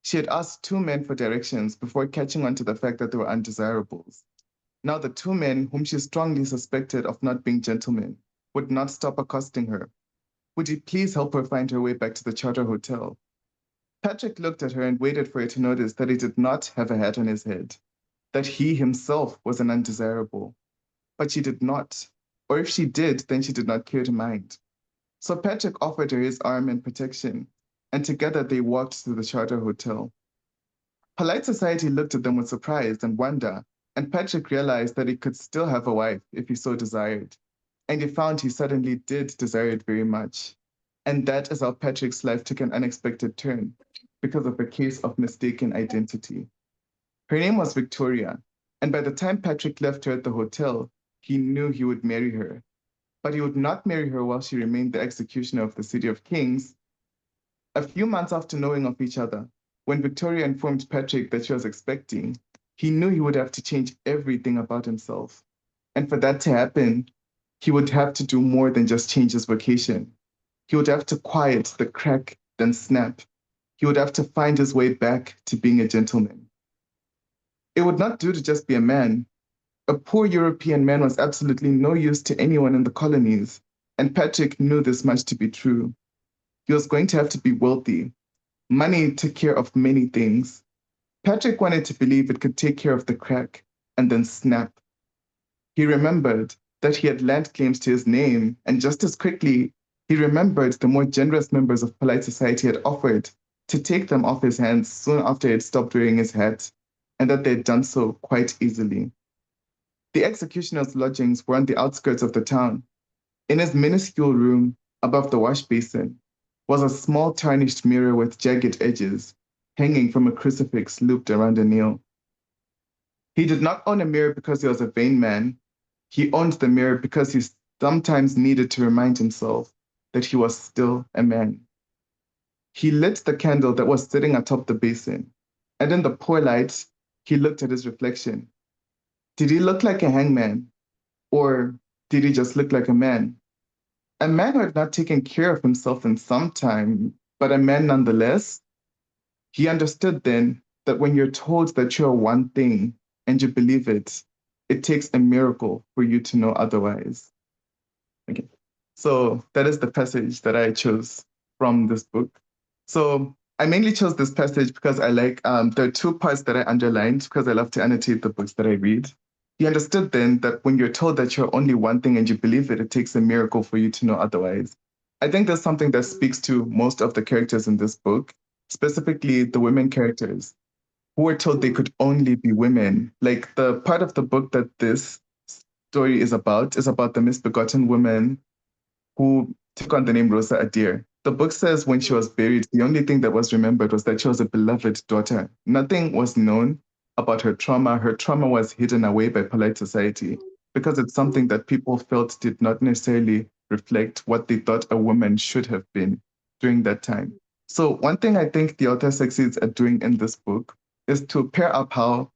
She had asked two men for directions before catching on to the fact that they were undesirables. Now the two men, whom she strongly suspected of not being gentlemen, would not stop accosting her. Would he please help her find her way back to the Charter Hotel? Patrick looked at her and waited for her to notice that he did not have a hat on his head, that he himself was an undesirable. But she did not, or if she did, then she did not care to mind. So Patrick offered her his arm and protection, and together they walked to the Charter Hotel. Polite society looked at them with surprise and wonder, and Patrick realized that he could still have a wife if he so desired. And he found he suddenly did desire it very much. And that is how Patrick's life took an unexpected turn, because of a case of mistaken identity. Her name was Victoria, and by the time Patrick left her at the hotel, he knew he would marry her. But he would not marry her while she remained the executioner of the City of Kings. A few months after knowing of each other, when Victoria informed Patrick that she was expecting, he knew he would have to change everything about himself. And for that to happen, he would have to do more than just change his vocation. He would have to quiet the crack, then snap. He would have to find his way back to being a gentleman. It would not do to just be a man, a poor European man was absolutely no use to anyone in the colonies, and Patrick knew this much to be true. He was going to have to be wealthy. Money took care of many things. Patrick wanted to believe it could take care of the crack, and then snap. He remembered that he had land claims to his name, and just as quickly, he remembered the more generous members of polite society had offered to take them off his hands soon after he had stopped wearing his hat, and that they had done so quite easily. The executioner's lodgings were on the outskirts of the town. In his minuscule room, above the wash basin, was a small tarnished mirror with jagged edges, hanging from a crucifix looped around a nail. He did not own a mirror because he was a vain man. He owned the mirror because he sometimes needed to remind himself that he was still a man. He lit the candle that was sitting atop the basin, and in the poor light, he looked at his reflection. Did he look like a hangman? Or did he just look like a man? A man who had not taken care of himself in some time, but a man nonetheless? He understood then that when you're told that you're one thing and you believe it, it takes a miracle for you to know otherwise. Okay. So that is the passage that I chose from this book. So I mainly chose this passage because I like, there are two parts that I underlined because I love to annotate the books that I read. He understood then that when you're told that you're only one thing and you believe it, it takes a miracle for you to know otherwise. I think that's something that speaks to most of the characters in this book, specifically the women characters, who were told they could only be women. Like the part of the book that this story is about the misbegotten woman who took on the name Rosa Adair. The book says when she was buried, the only thing that was remembered was that she was a beloved daughter. Nothing was known about her trauma. Her trauma was hidden away by polite society because it's something that people felt did not necessarily reflect what they thought a woman should have been during that time. So one thing I think the author succeeds at doing in this book is to pair up how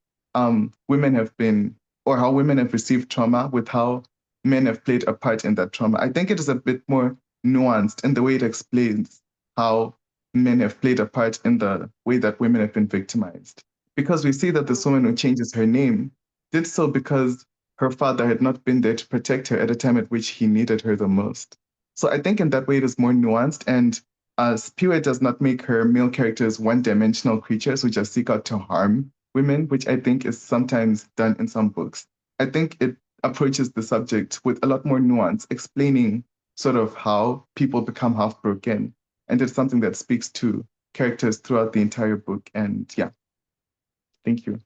women have been, or how women have received trauma with how men have played a part in that trauma. I think it is a bit more nuanced in the way it explains how men have played a part in the way that women have been victimized. Because we see that this woman who changes her name did so because her father had not been there to protect her at a time at which he needed her the most. So I think in that way it is more nuanced, and Siphiwe does not make her male characters one-dimensional creatures who just seek out to harm women, which I think is sometimes done in some books. I think it approaches the subject with a lot more nuance, explaining sort of how people become half-broken. And it's something that speaks to characters throughout the entire book. And yeah, thank you.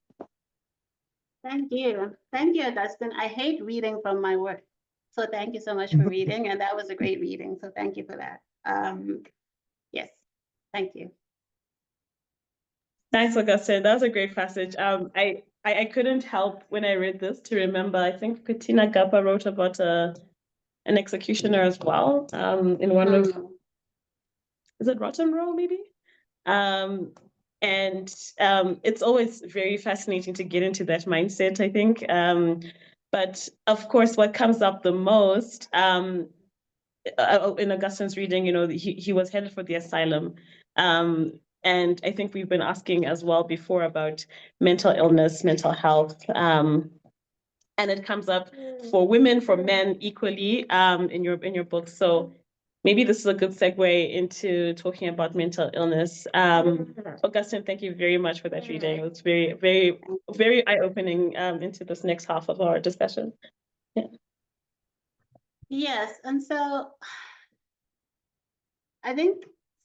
Thank you. Thank you, Augustine. I hate reading from my work. So thank you so much for reading. And that was a great reading. So thank you for that. Yes, thank you. Thanks, Augustine. That was a great passage. I couldn't help when I read this to remember, I think Katina Gapa wrote about an executioner as well, in one of, is it Rotten Row maybe? It's always very fascinating to get into that mindset, I think. But of course, what comes up the most in Augustine's reading, you know, he was headed for the asylum. And I think we've been asking as well before about mental illness, mental health. And it comes up for women, for men equally in your book. So maybe this is a good segue into talking about mental illness. Augustine, thank you very much for that reading. It was very, very, very eye-opening into this next half of our discussion. Yeah. Yes, and so I think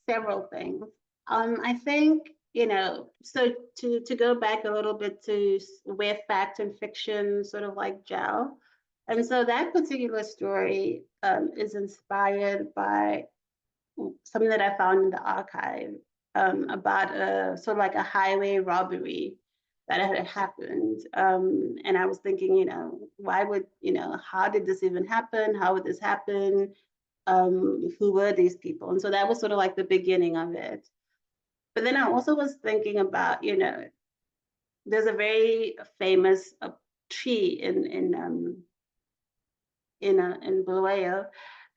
several things. I think, you know, so to go back a little bit to where fact and fiction sort of like gel. And so that particular story is inspired by something that I found in the archive about a sort of like a highway robbery that had happened. And I was thinking, you know, why would, you know, how did this even happen? How would this happen? Who were these people? And so that was sort of like the beginning of it. But then I also was thinking about, you know, there's a very famous tree in Bulawayo,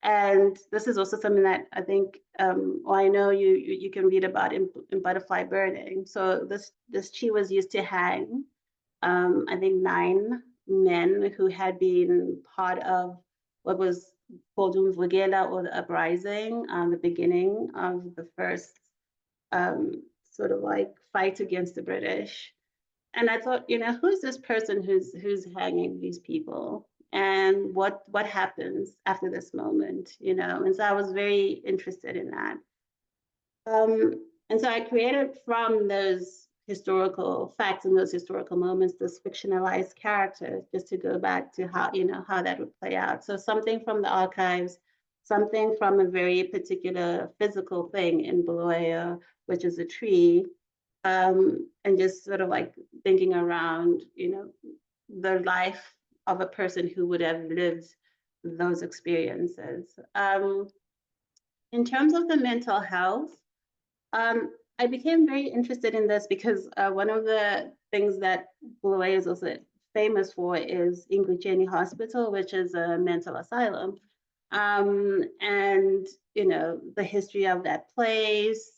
and this is also something that I think, well, I know you can read about in Butterfly Burning. So this tree was used to hang, I think 9 men who had been part of what was called Umvukela, or the uprising, the beginning of the first sort of like fight against the British. And I thought, who's this person who's hanging these people, and what happens after this moment, And so I was very interested in that. And so I created from those historical facts and those historical moments, this fictionalized character, just to go back to how that would play out. So something from the archives, something from a very particular physical thing in Bulawayo, which is a tree, and just sort of like thinking around, the life of a person who would have lived those experiences. In terms of the mental health, I became very interested in this because one of the things that Bulawayo is also famous for is Ingutsheni Hospital, which is a mental asylum. And, the history of that place,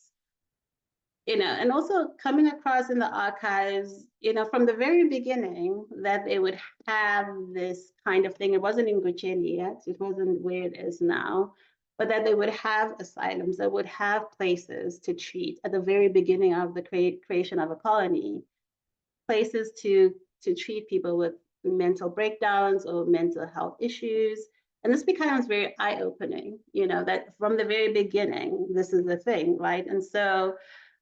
and also coming across in the archives, from the very beginning, that they would have this kind of thing. It wasn't Ingutsheni yet, it wasn't where it is now, but that they would have asylums, that would have places to treat at the very beginning of the creation of a colony, places to treat people with mental breakdowns or mental health issues. And this becomes very eye-opening, that from the very beginning, this is the thing, right? And so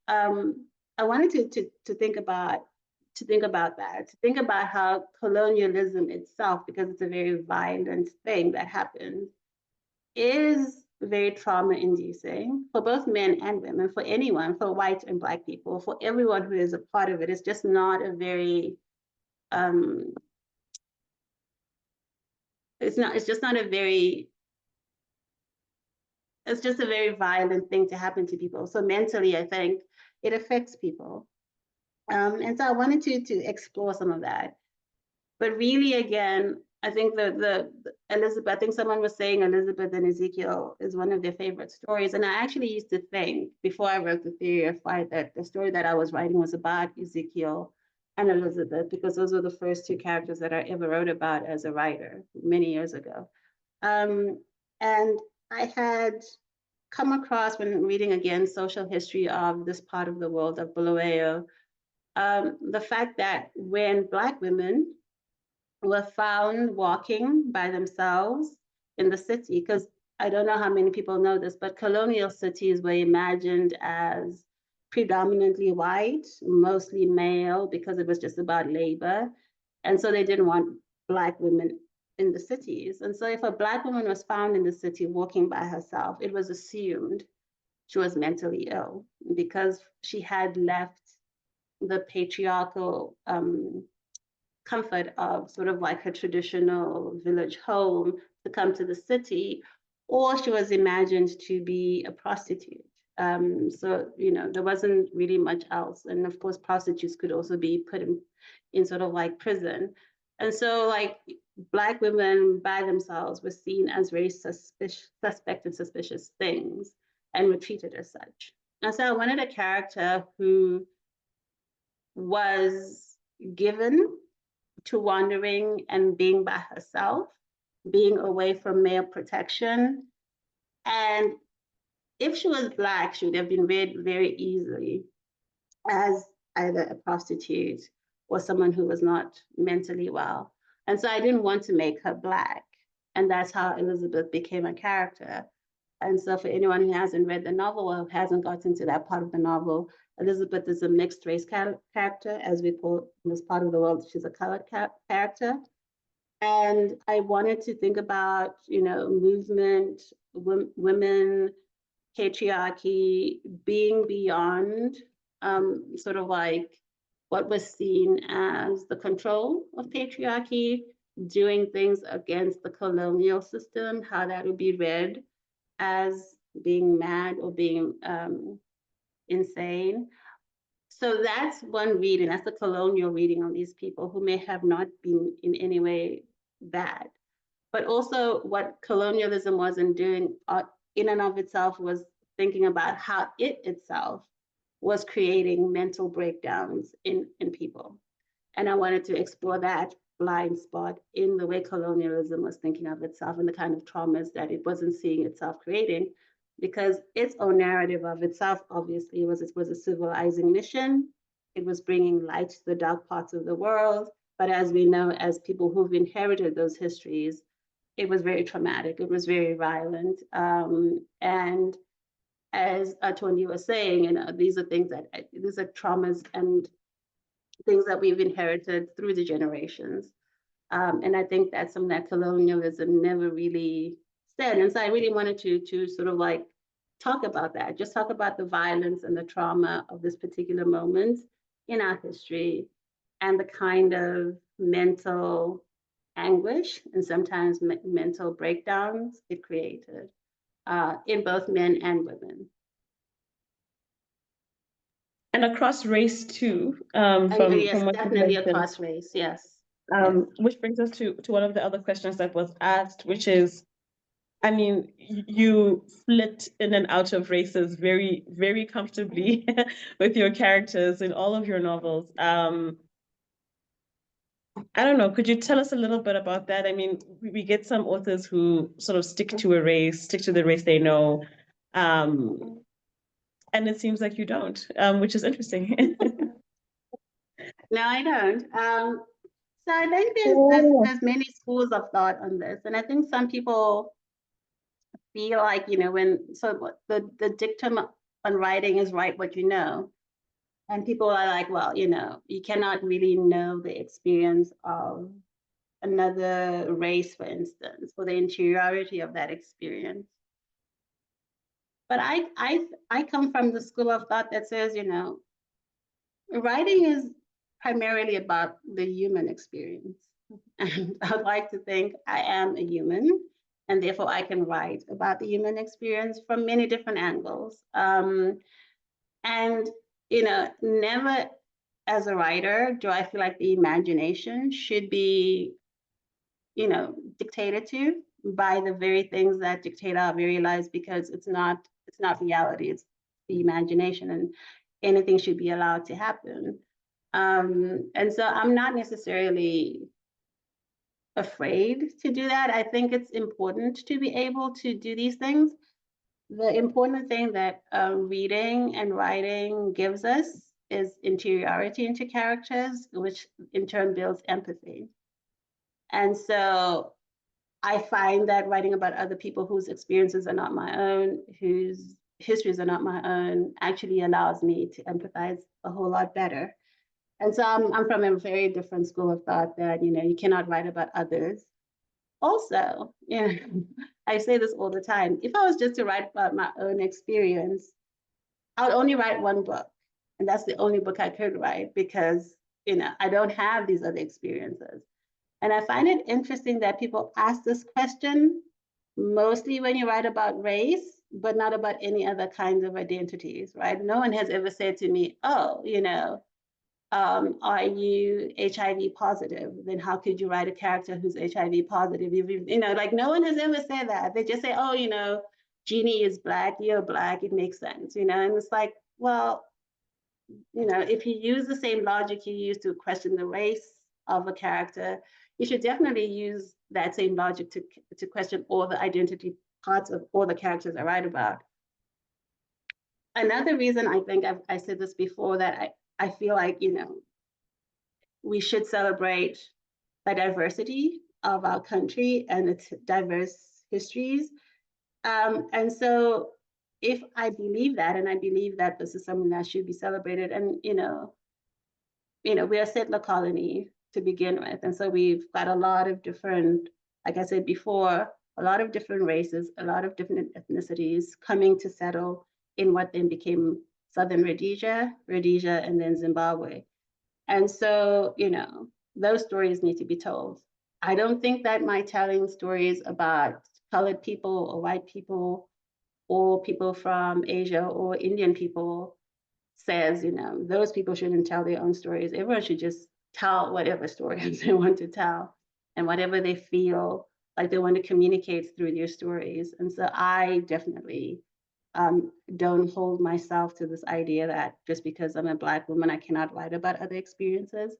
I wanted to think about that, to think about how colonialism itself, because it's a very violent thing that happens, is very trauma-inducing for both men and women, for anyone, for white and Black people, for everyone who is a part of it. It's just not a very it's just a very violent thing to happen to people. So mentally, I think it affects people. And so I wanted to explore some of that. But really, again, I think the Elizabeth, I think someone was saying Elizabeth and Ezekiel is one of their favorite stories. And I actually used to think, before I wrote The Theory of Flight, that the story that I was writing was about Ezekiel and Elizabeth, because those were the first two characters that I ever wrote about as a writer many years ago. And I had come across, when reading again social history of this part of the world of Bulawayo, the fact that when Black women were found walking by themselves in the city, because I don't know how many people know this, but colonial cities were imagined as predominantly white, mostly male, because it was just about labor. And so they didn't want Black women in the cities. And so if a Black woman was found in the city walking by herself, it was assumed she was mentally ill because she had left the patriarchal comfort of sort of like her traditional village home to come to the city, or she was imagined to be a prostitute. So, there wasn't really much else. And of course, prostitutes could also be put in sort of like prison. And so like Black women by themselves were seen as very suspect and suspicious things and were treated as such. And so I wanted a character who was given to wandering and being by herself, being away from male protection. And if she was Black, she would have been read very easily as either a prostitute or someone who was not mentally well. And so I didn't want to make her Black. And that's how Elizabeth became a character. And so for anyone who hasn't read the novel or hasn't gotten to that part of the novel, Elizabeth is a mixed race character, as we call in this part of the world. She's a colored character. And I wanted to think about, movement, women, patriarchy, being beyond sort of like what was seen as the control of patriarchy, doing things against the colonial system, how that would be read as being mad or being insane. So that's one reading, that's the colonial reading on these people who may have not been in any way bad. But also what colonialism wasn't doing in and of itself was thinking about how it itself was creating mental breakdowns in people. And I wanted to explore that blind spot in the way colonialism was thinking of itself and the kind of traumas that it wasn't seeing itself creating, because its own narrative of itself obviously was a civilizing mission. It was bringing light to the dark parts of the world. But as we know, as people who've inherited those histories, it was very traumatic. It was very violent. And as Tondi was saying, you know, these are traumas and things that we've inherited through the generations. And I think that's something that colonialism never really said. And so I really wanted to sort of like talk about that, just talk about the violence and the trauma of this particular moment in our history and the kind of mental anguish and sometimes mental breakdowns it created in both men and women. And across race too, yes, from what definitely across race, yes. Which brings us to one of the other questions that was asked, which is, I mean, you flit in and out of races very, very comfortably with your characters in all of your novels. I don't know, could you tell us a little bit about that? I mean, we get some authors who sort of stick to a race, stick to the race they know. And it seems like you don't, which is interesting. No, I don't. So I think there's many schools of thought on this. And I think some people feel like, you know, the dictum on writing is write what you know. And people are like, well, you know, you cannot really know the experience of another race, for instance, or the interiority of that experience. But I come from the school of thought that says, you know, writing is primarily about the human experience. And I'd like to think I am a human, and therefore I can write about the human experience from many different angles. And, you know, never as a writer do I feel like the imagination should be, you know, dictated to by the very things that dictate our very lives, because it's not reality, it's the imagination, and anything should be allowed to happen. And so I'm not necessarily afraid to do that. I think it's important to be able to do these things. The important thing that reading and writing gives us is interiority into characters, which in turn builds empathy. And so I find that writing about other people whose experiences are not my own, whose histories are not my own, actually allows me to empathize a whole lot better. And so I'm from a very different school of thought that, you know, you cannot write about others. Also, you know, I say this all the time, if I was just to write about my own experience, I would only write one book. And that's the only book I could write, because, you know, I don't have these other experiences. And I find it interesting that people ask this question mostly when you write about race, but not about any other kinds of identities, right? No one has ever said to me, oh, you know, are you HIV positive? Then how could you write a character who's HIV positive? You know, like no one has ever said that. They just say, oh, you know, Jeannie is Black, you're Black, it makes sense, you know? And it's like, well, you know, if you use the same logic you use to question the race of a character, you should definitely use that same logic to question all the identity parts of all the characters I write about. Another reason I think I said this before, that I feel like, you know, we should celebrate the diversity of our country and its diverse histories. And so if I believe that, and I believe that this is something that should be celebrated, and, you know, we're a settler colony to begin with. And so we've got a lot of different, like I said before, a lot of different races, a lot of different ethnicities coming to settle in what then became Southern Rhodesia, and then Zimbabwe. And so, you know, those stories need to be told. I don't think that my telling stories about colored people or white people or people from Asia or Indian people says, you know, those people shouldn't tell their own stories. Everyone should just tell whatever stories they want to tell and whatever they feel like they want to communicate through their stories. And so I definitely don't hold myself to this idea that just because I'm a Black woman, I cannot write about other experiences.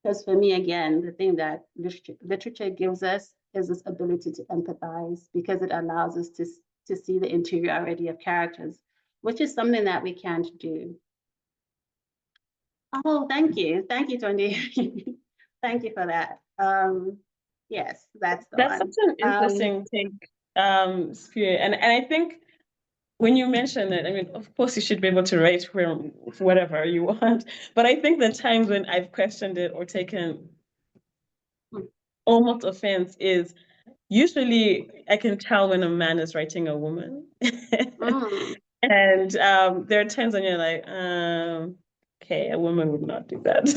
Because for me, again, the thing that literature gives us is this ability to empathize, because it allows us to see the interiority of characters, which is something that we can't do. Oh, thank you, Tondi. Thank you for that. Yes, that's the That's one. such an interesting take, Siphiwe. And I think when you mention it, I mean, of course, you should be able to write whatever you want. But I think the times when I've questioned it or taken almost offense is usually I can tell when a man is writing a woman. And there are times when you're like, okay, a woman would not do that.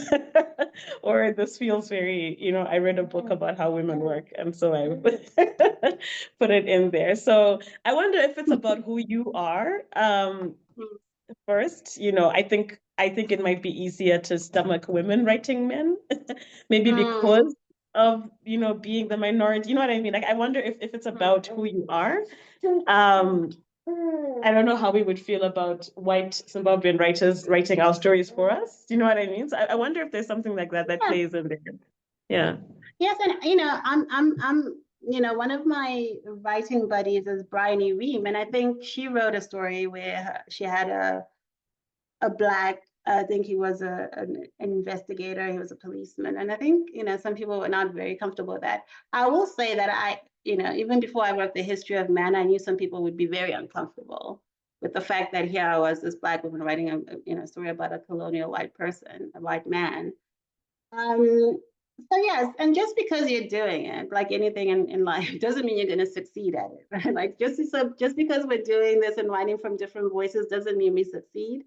Or this feels very, I read a book about how women work, and so I put it in there. So I wonder if it's about who you are. First, I think it might be easier to stomach women writing men, maybe because of being the minority. You know what I mean? Like, I wonder if it's about who you are. I don't know how we would feel about white Zimbabwean writers writing our stories for us. Do you know what I mean? So I wonder if there's something like that plays in there. Yeah. Yes, and I'm one of my writing buddies is Bryony Ream, and I think she wrote a story where she had a Black, I think he was an investigator, he was a policeman, and I think some people were not very comfortable with that. I will say that even before I wrote The History of Man, I knew some people would be very uncomfortable with the fact that here I was, this Black woman writing a story about a colonial white person, a white man. So yes, and just because you're doing it, like anything in life, doesn't mean you're going to succeed at it, right? Like just because we're doing this and writing from different voices doesn't mean we succeed.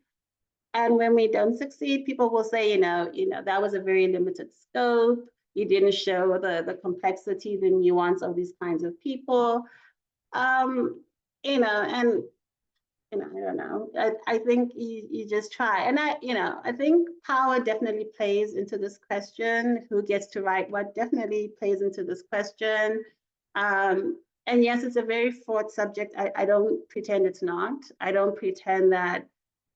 And when we don't succeed, people will say, that was a very limited scope. You didn't show the complexity, the nuance of these kinds of people. And I don't know. I think you just try. And I think power definitely plays into this question. Who gets to write what definitely plays into this question. And yes, it's a very fraught subject. I don't pretend it's not. I don't pretend that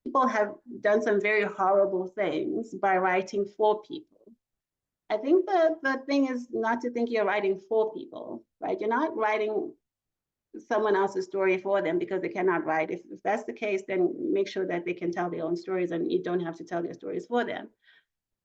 people have done some very horrible things by writing for people. I think the thing is not to think you're writing for people, right? You're not writing someone else's story for them because they cannot write. If that's the case, then make sure that they can tell their own stories and you don't have to tell their stories for them.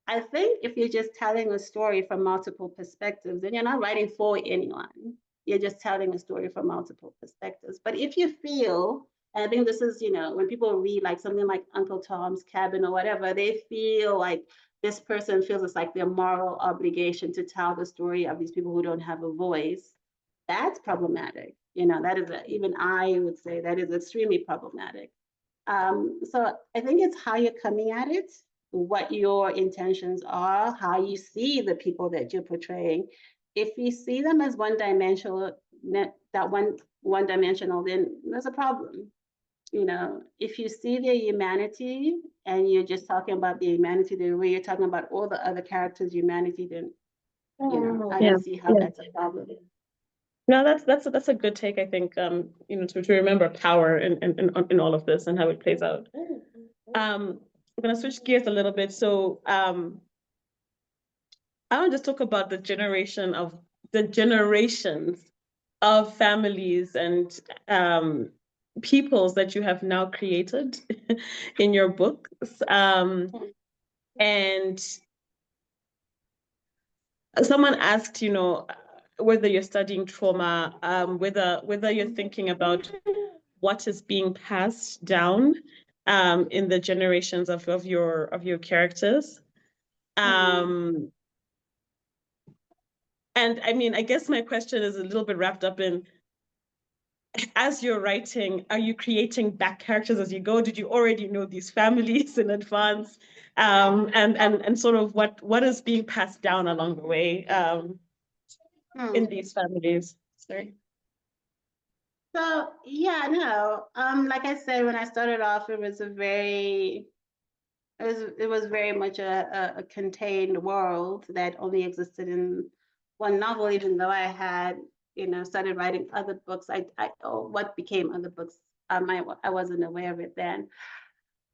I think if you're just telling a story from multiple perspectives, then you're not writing for anyone. You're just telling a story from multiple perspectives. But if you feel, and I think this is, when people read like something like Uncle Tom's Cabin or whatever, they feel like this person feels it's like their moral obligation to tell the story of these people who don't have a voice. That's problematic. That is even I would say that is extremely problematic. So I think it's how you're coming at it, what your intentions are, how you see the people that you're portraying. If you see them as one-dimensional, then there's a problem. If you see their humanity and you're just talking about the humanity the way you're talking about all the other characters' humanity, then I don't see how that's a problem. No, that's a good take. I think to remember power in all of this and how it plays out. I'm gonna switch gears a little bit. So I want to just talk about the generations of families and peoples that you have now created in your books. And someone asked, whether you're studying trauma, whether you're thinking about what is being passed down in the generations of your characters. And I mean, I guess my question is a little bit wrapped up in, as you're writing, are you creating back characters as you go? Did you already know these families in advance? And sort of what is being passed down along the way in these families? Sorry. So yeah, no. Like I said, when I started off, it was very much a contained world that only existed in one novel, even though I had, started writing other books. What became other books, I wasn't aware of it then.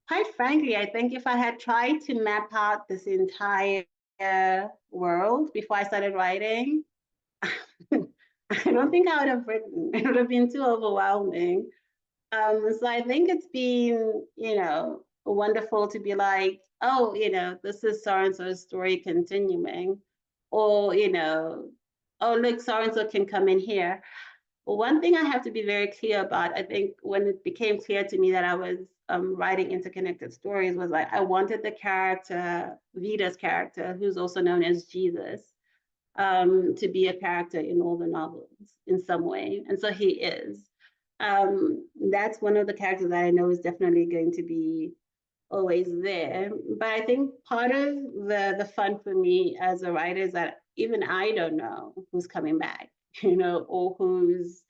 Quite frankly, I think if I had tried to map out this entire world before I started writing, I don't think I would have written. It would have been too overwhelming. So I think it's been, wonderful to be like, oh, this is so-and-so's story continuing, or, oh, look, so-and-so can come in here. One thing I have to be very clear about, I think when it became clear to me that I was writing interconnected stories, was like, I wanted the character, Vida's character, who's also known as Jesus, to be a character in all the novels in some way. And so he is. That's one of the characters that I know is definitely going to be always there. But I think part of the fun for me as a writer is that even I don't know who's coming back, or who's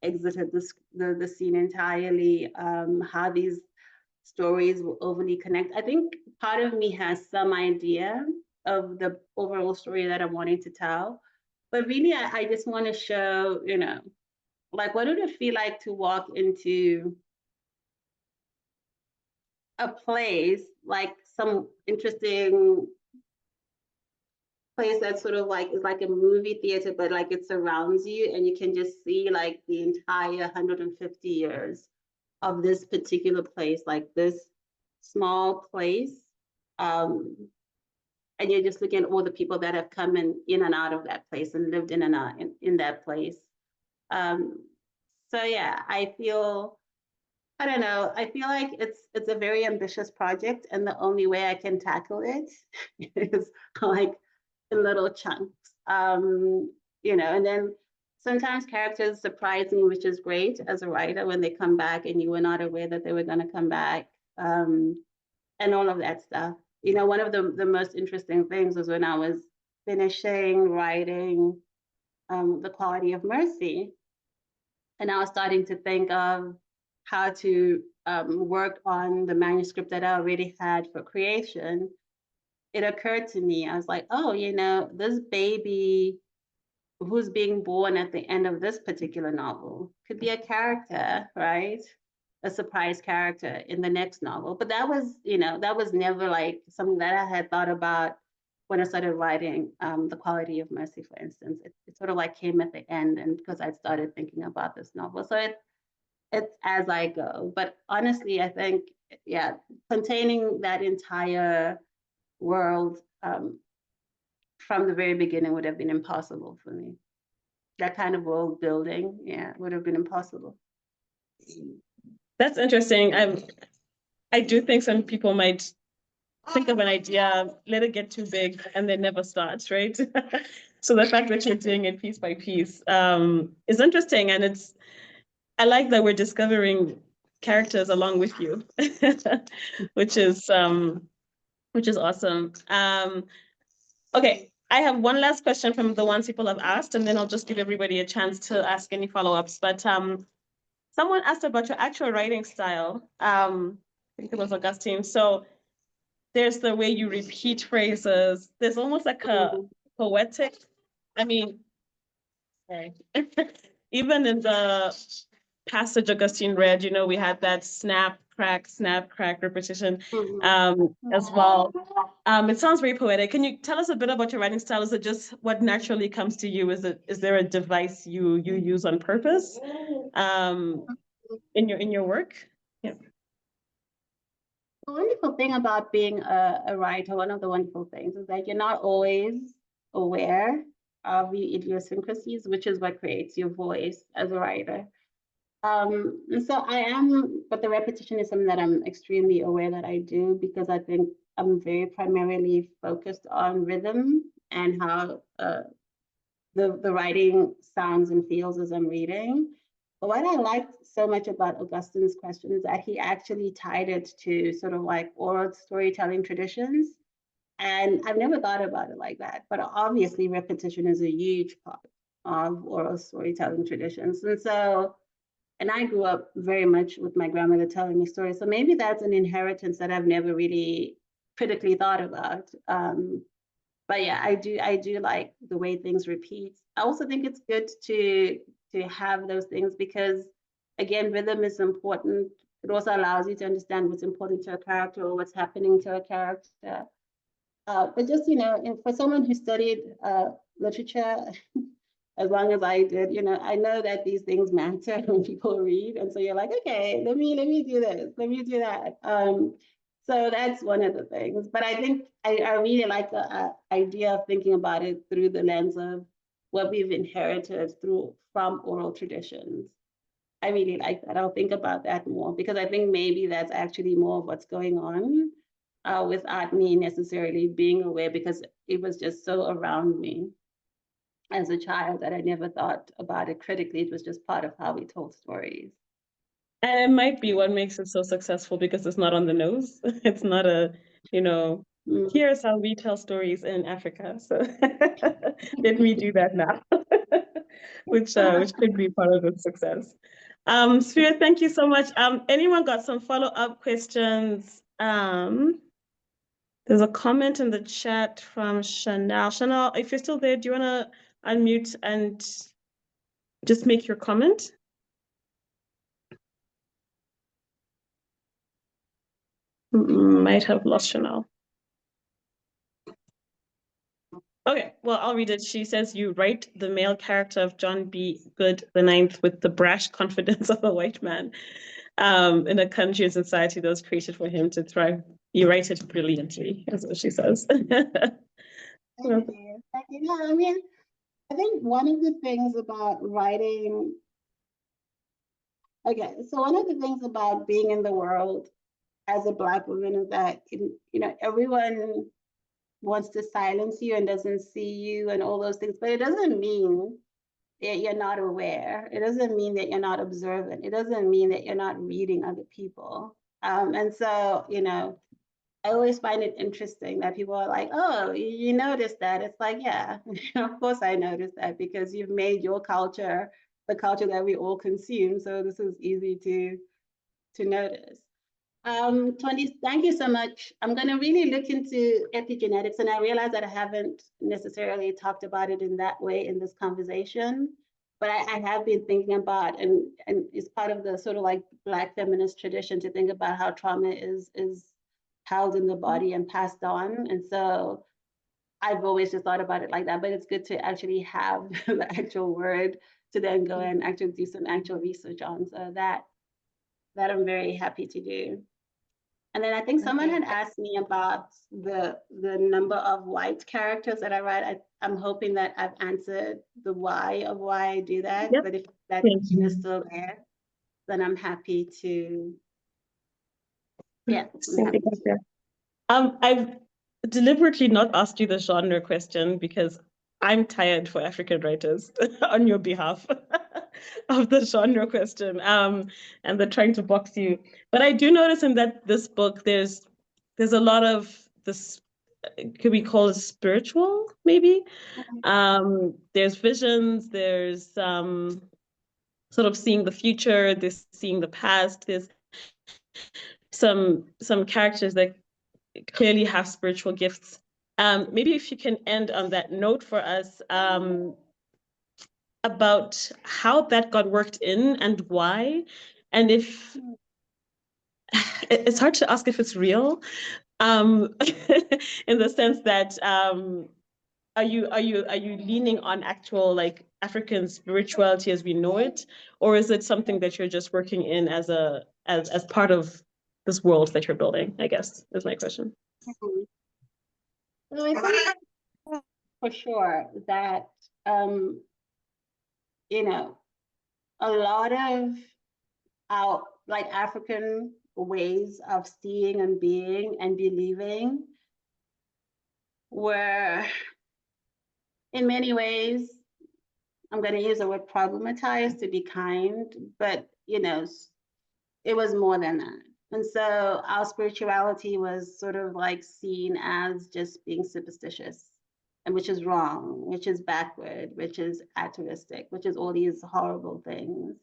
exited the scene entirely, how these stories will overly connect. I think part of me has some idea of the overall story that I'm wanting to tell, but really I just want to show, like, what would it feel like to walk into a place, like some interesting place that sort of like is like a movie theater, but like it surrounds you and you can just see like the entire 150 years of this particular place, like this small place. And you're just looking at all the people that have come in and out of that place and lived in and out in that place. So yeah, I don't know, I feel like it's a very ambitious project, and the only way I can tackle it is like in little chunks. And then sometimes characters surprise me, which is great as a writer when they come back and you were not aware that they were going to come back, and all of that stuff. One of the most interesting things was when I was finishing writing The Quality of Mercy, and I was starting to think of how to work on the manuscript that I already had for creation. It occurred to me, I was like, oh, this baby who's being born at the end of this particular novel could be a character, right? A surprise character in the next novel. But that was never like something that I had thought about when I started writing The Quality of Mercy, for instance. It sort of like came at the end, and because I'd started thinking about this novel. So it's as I go. But honestly, I think, yeah, containing that entire world from the very beginning would have been impossible for me. That kind of world building, yeah, would have been impossible. That's interesting. I do think some people might think of an idea, let it get too big, and then never start, right? So the fact that you're doing it piece by piece is interesting, and I like that we're discovering characters along with you, which is awesome. Okay, I have one last question from the ones people have asked, and then I'll just give everybody a chance to ask any follow-ups. But someone asked about your actual writing style. I think it was Augustine. So there's the way you repeat phrases. There's almost like a poetic, sorry. Even in the passage Augustine read, we had that snap, crack repetition as well. It sounds very poetic. Can you tell us a bit about your writing style? Is it just what naturally comes to you? Is there a device you use on purpose in your work? Yeah. The wonderful thing about being a writer, one of the wonderful things is that you're not always aware of your idiosyncrasies, which is what creates your voice as a writer. And so but the repetition is something that I'm extremely aware that I do, because I think I'm very primarily focused on rhythm and how the writing sounds and feels as I'm reading. But what I liked so much about Augustine's question is that he actually tied it to sort of like oral storytelling traditions. And I've never thought about it like that, but obviously repetition is a huge part of oral storytelling traditions. And I grew up very much with my grandmother telling me stories. So maybe that's an inheritance that I've never really critically thought about. But yeah, I do like the way things repeat. I also think it's good to have those things because, again, rhythm is important. It also allows you to understand what's important to a character or what's happening to a character. But just, for someone who studied literature as long as I did, I know that these things matter when people read. And so you're like, okay, let me do this, let me do that. So that's one of the things. But I think I really like the idea of thinking about it through the lens of what we've inherited from oral traditions. I really like that. I'll think about that more because I think maybe that's actually more of what's going on without me necessarily being aware, because it was just so around me as a child that I never thought about it critically. It was just part of how we told stories. And it might be what makes it so successful because it's not on the nose. It's not here's how we tell stories in Africa. So let me do that now, which could be part of its success. Siphiwe, thank you so much. Anyone got some follow-up questions? There's a comment in the chat from Chanel. Chanel, if you're still there, do you want to unmute and just make your comment? Might have lost Chanel. Okay, well, I'll read it. She says, you write the male character of John B. Good IX with the brash confidence of a white man in a country and society that was created for him to thrive. You write it brilliantly, that's what she says. Thank you. I mean, I think one of the things about writing, one of the things about being in the world as a Black woman is that, everyone wants to silence you and doesn't see you and all those things, but it doesn't mean that you're not aware. It doesn't mean that you're not observant. It doesn't mean that you're not reading other people. And so, I always find it interesting that people are like, oh, you noticed that. It's like, yeah, of course I noticed that because you've made your culture the culture that we all consume. So this is easy to notice. Tony, thank you so much. I'm going to really look into epigenetics, and I realize that I haven't necessarily talked about it in that way in this conversation, but I have been thinking about, and it's part of the sort of like Black feminist tradition to think about how trauma is held in the body and passed on. And so I've always just thought about it like that, but it's good to actually have the actual word to then go and actually do some actual research on. So that I'm very happy to do. And then I think someone had asked me about the number of white characters that I write. I'm hoping that I've answered the why of why I do that. Yep. But if that question is still there, then I'm happy to. Yeah. I've deliberately not asked you the genre question because I'm tired for African writers on your behalf of the genre question and they're trying to box you. But I do notice in this book, there's a lot of this, could we call it spiritual, maybe? There's visions, there's sort of seeing the future, there's seeing the past, there's some characters that clearly have spiritual gifts. Maybe if you can end on that note for us about how that got worked in and why, and if it's hard to ask if it's real, in the sense that are you leaning on actual like African spirituality as we know it, or is it something that you're just working in as part of this world that you're building? I guess is my question. So I think for sure that a lot of our like African ways of seeing and being and believing were in many ways, I'm going to use the word problematized to be kind, but it was more than that. And so our spirituality was sort of like seen as just being superstitious, and which is wrong, which is backward, which is atavistic, which is all these horrible things.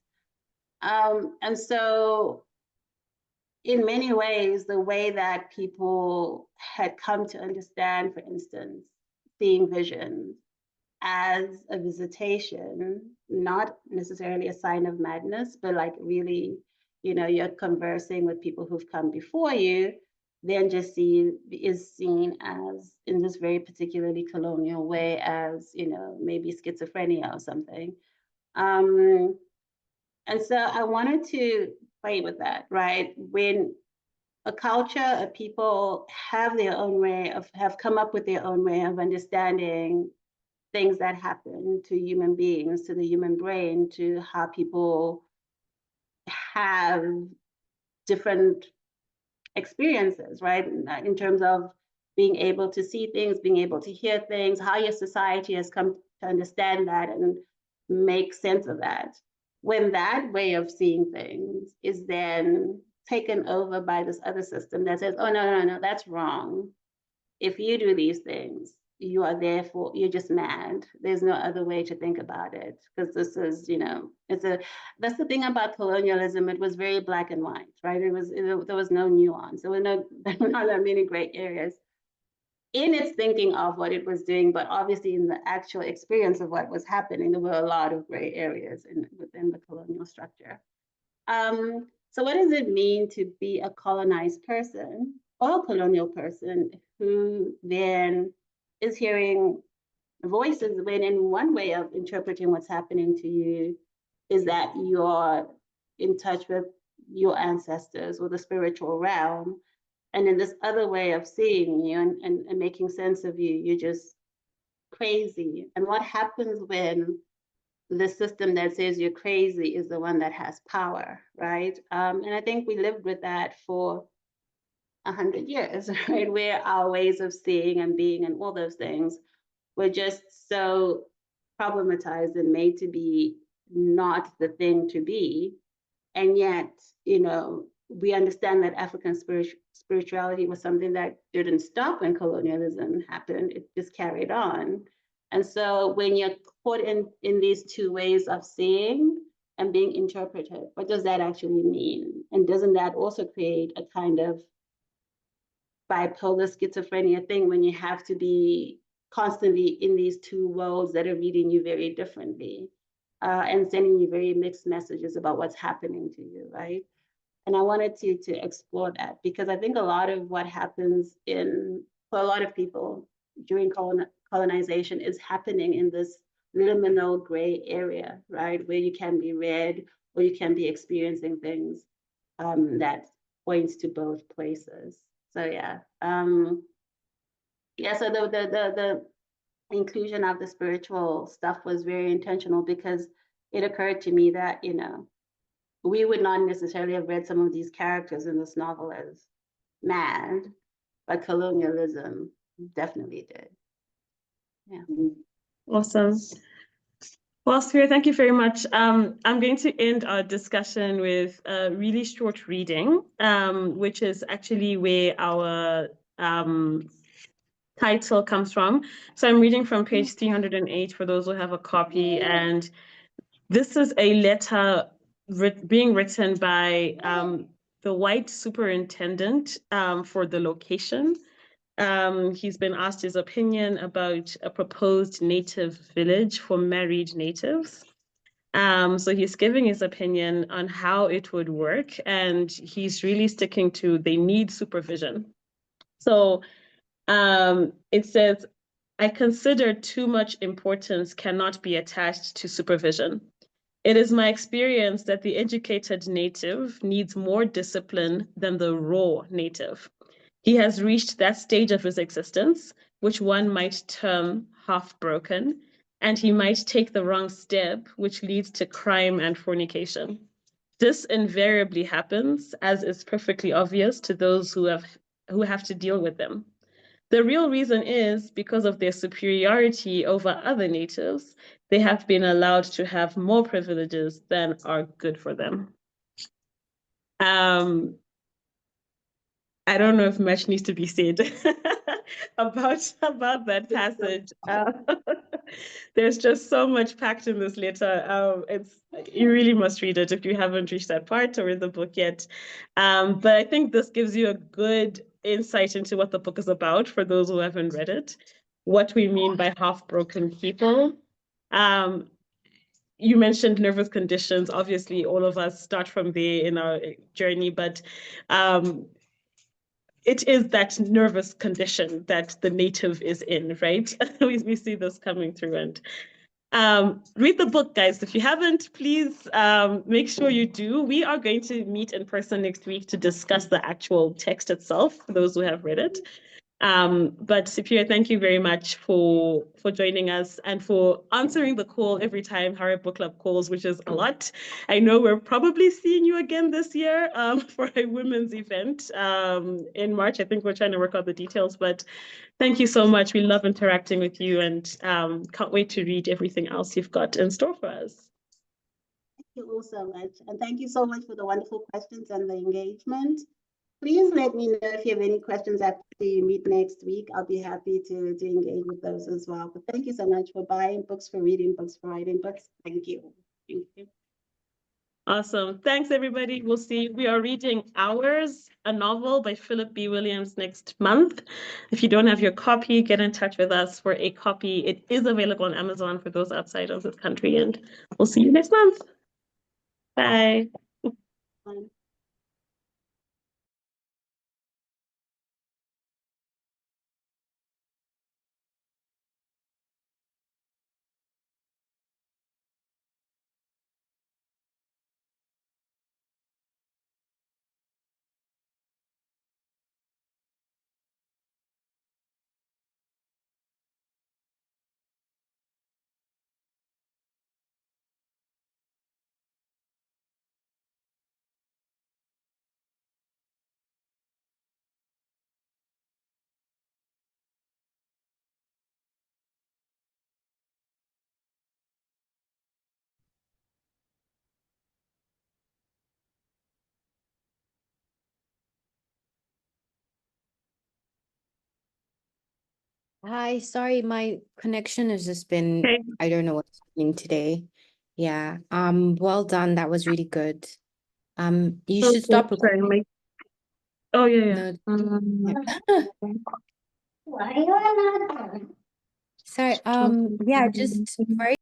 And so in many ways, the way that people had come to understand, for instance, seeing visions as a visitation, not necessarily a sign of madness, but like really, you're conversing with people who've come before you, then just is seen as in this very particularly colonial way as, you know, maybe schizophrenia or something. And so I wanted to play with that, right? When a culture of people have their own way of, have come up with their own way of understanding things that happen to human beings, to the human brain, to how people have different experiences, right? In terms of being able to see things, being able to hear things, how your society has come to understand that and make sense of that. When that way of seeing things is then taken over by this other system that says, oh, no, that's wrong. If you do these things, you are therefore, you're just mad. There's no other way to think about it, because this is, you know, that's the thing about colonialism. It was very black and white, right? There was no nuance. There were not that many gray areas in its thinking of what it was doing, but obviously in the actual experience of what was happening, there were a lot of gray areas within the colonial structure. So what does it mean to be a colonized person or a colonial person who then is hearing voices when in one way of interpreting what's happening to you is that you're in touch with your ancestors or the spiritual realm, and in this other way of seeing you and making sense of you, you're just crazy. And what happens when the system that says you're crazy is the one that has power, right? And I think we lived with that for 100 years, right? Where our ways of seeing and being and all those things were just so problematized and made to be not the thing to be. And yet, you know, we understand that African spirituality was something that didn't stop when colonialism happened, it just carried on. And so when you're caught in these two ways of seeing and being interpreted, what does that actually mean? And doesn't that also create a kind of bipolar schizophrenia thing when you have to be constantly in these two worlds that are reading you very differently and sending you very mixed messages about what's happening to you, right? And I wanted to explore that, because I think a lot of what happens for a lot of people during colonization is happening in this liminal gray area, right? Where you can be read or you can be experiencing things that points to both places. So yeah. Yeah, so the inclusion of the spiritual stuff was very intentional, because it occurred to me that, you know, we would not necessarily have read some of these characters in this novel as mad, but colonialism definitely did. Yeah. Awesome. Well, Siphiwe, thank you very much. I'm going to end our discussion with a really short reading, which is actually where our title comes from. So I'm reading from page 308 for those who have a copy. And this is a letter being written by the white superintendent for the location. He's been asked his opinion about a proposed native village for married natives. So he's giving his opinion on how it would work, and he's really sticking to they need supervision. So it says, I consider too much importance cannot be attached to supervision. It is my experience that the educated native needs more discipline than the raw native. He has reached that stage of his existence, which one might term half-broken, and he might take the wrong step, which leads to crime and fornication. This invariably happens, as is perfectly obvious to those who have to deal with them. The real reason is because of their superiority over other natives, they have been allowed to have more privileges than are good for them. I don't know if much needs to be said about that passage. There's just so much packed in this letter. You really must read it if you haven't reached that part or read the book yet. But I think this gives you a good insight into what the book is about for those who haven't read it, what we mean by half-broken people. You mentioned nervous conditions. Obviously, all of us start from there in our journey, but it is that nervous condition that the native is in, right? We see this coming through. And read the book, guys. If you haven't, please make sure you do. We are going to meet in person next week to discuss the actual text itself, for those who have read it. But Siphiwe, thank you very much for joining us and for answering the call every time Harare Book Club calls, which is a lot. I know we're probably seeing you again this year for a women's event in March. I think we're trying to work out the details, but thank you so much. We love interacting with you and can't wait to read everything else you've got in store for us. Thank you all so much. And thank you so much for the wonderful questions and the engagement. Please let me know if you have any questions after you meet next week. I'll be happy to engage with those as well. But thank you so much for buying books, for reading books, for writing books. Thank you. Thank you. Awesome. Thanks, everybody. We'll see. We are reading Hours, a novel by Philip B. Williams next month. If you don't have your copy, get in touch with us for a copy. It is available on Amazon for those outside of this country, and we'll see you next month. Bye. Bye. Hi, sorry, my connection has just been, Okay. I don't know what's happening today. Yeah. Well done. That was really good. You should stop recording. Sorry, oh, yeah. No. Why are you not done? Sorry, yeah, just very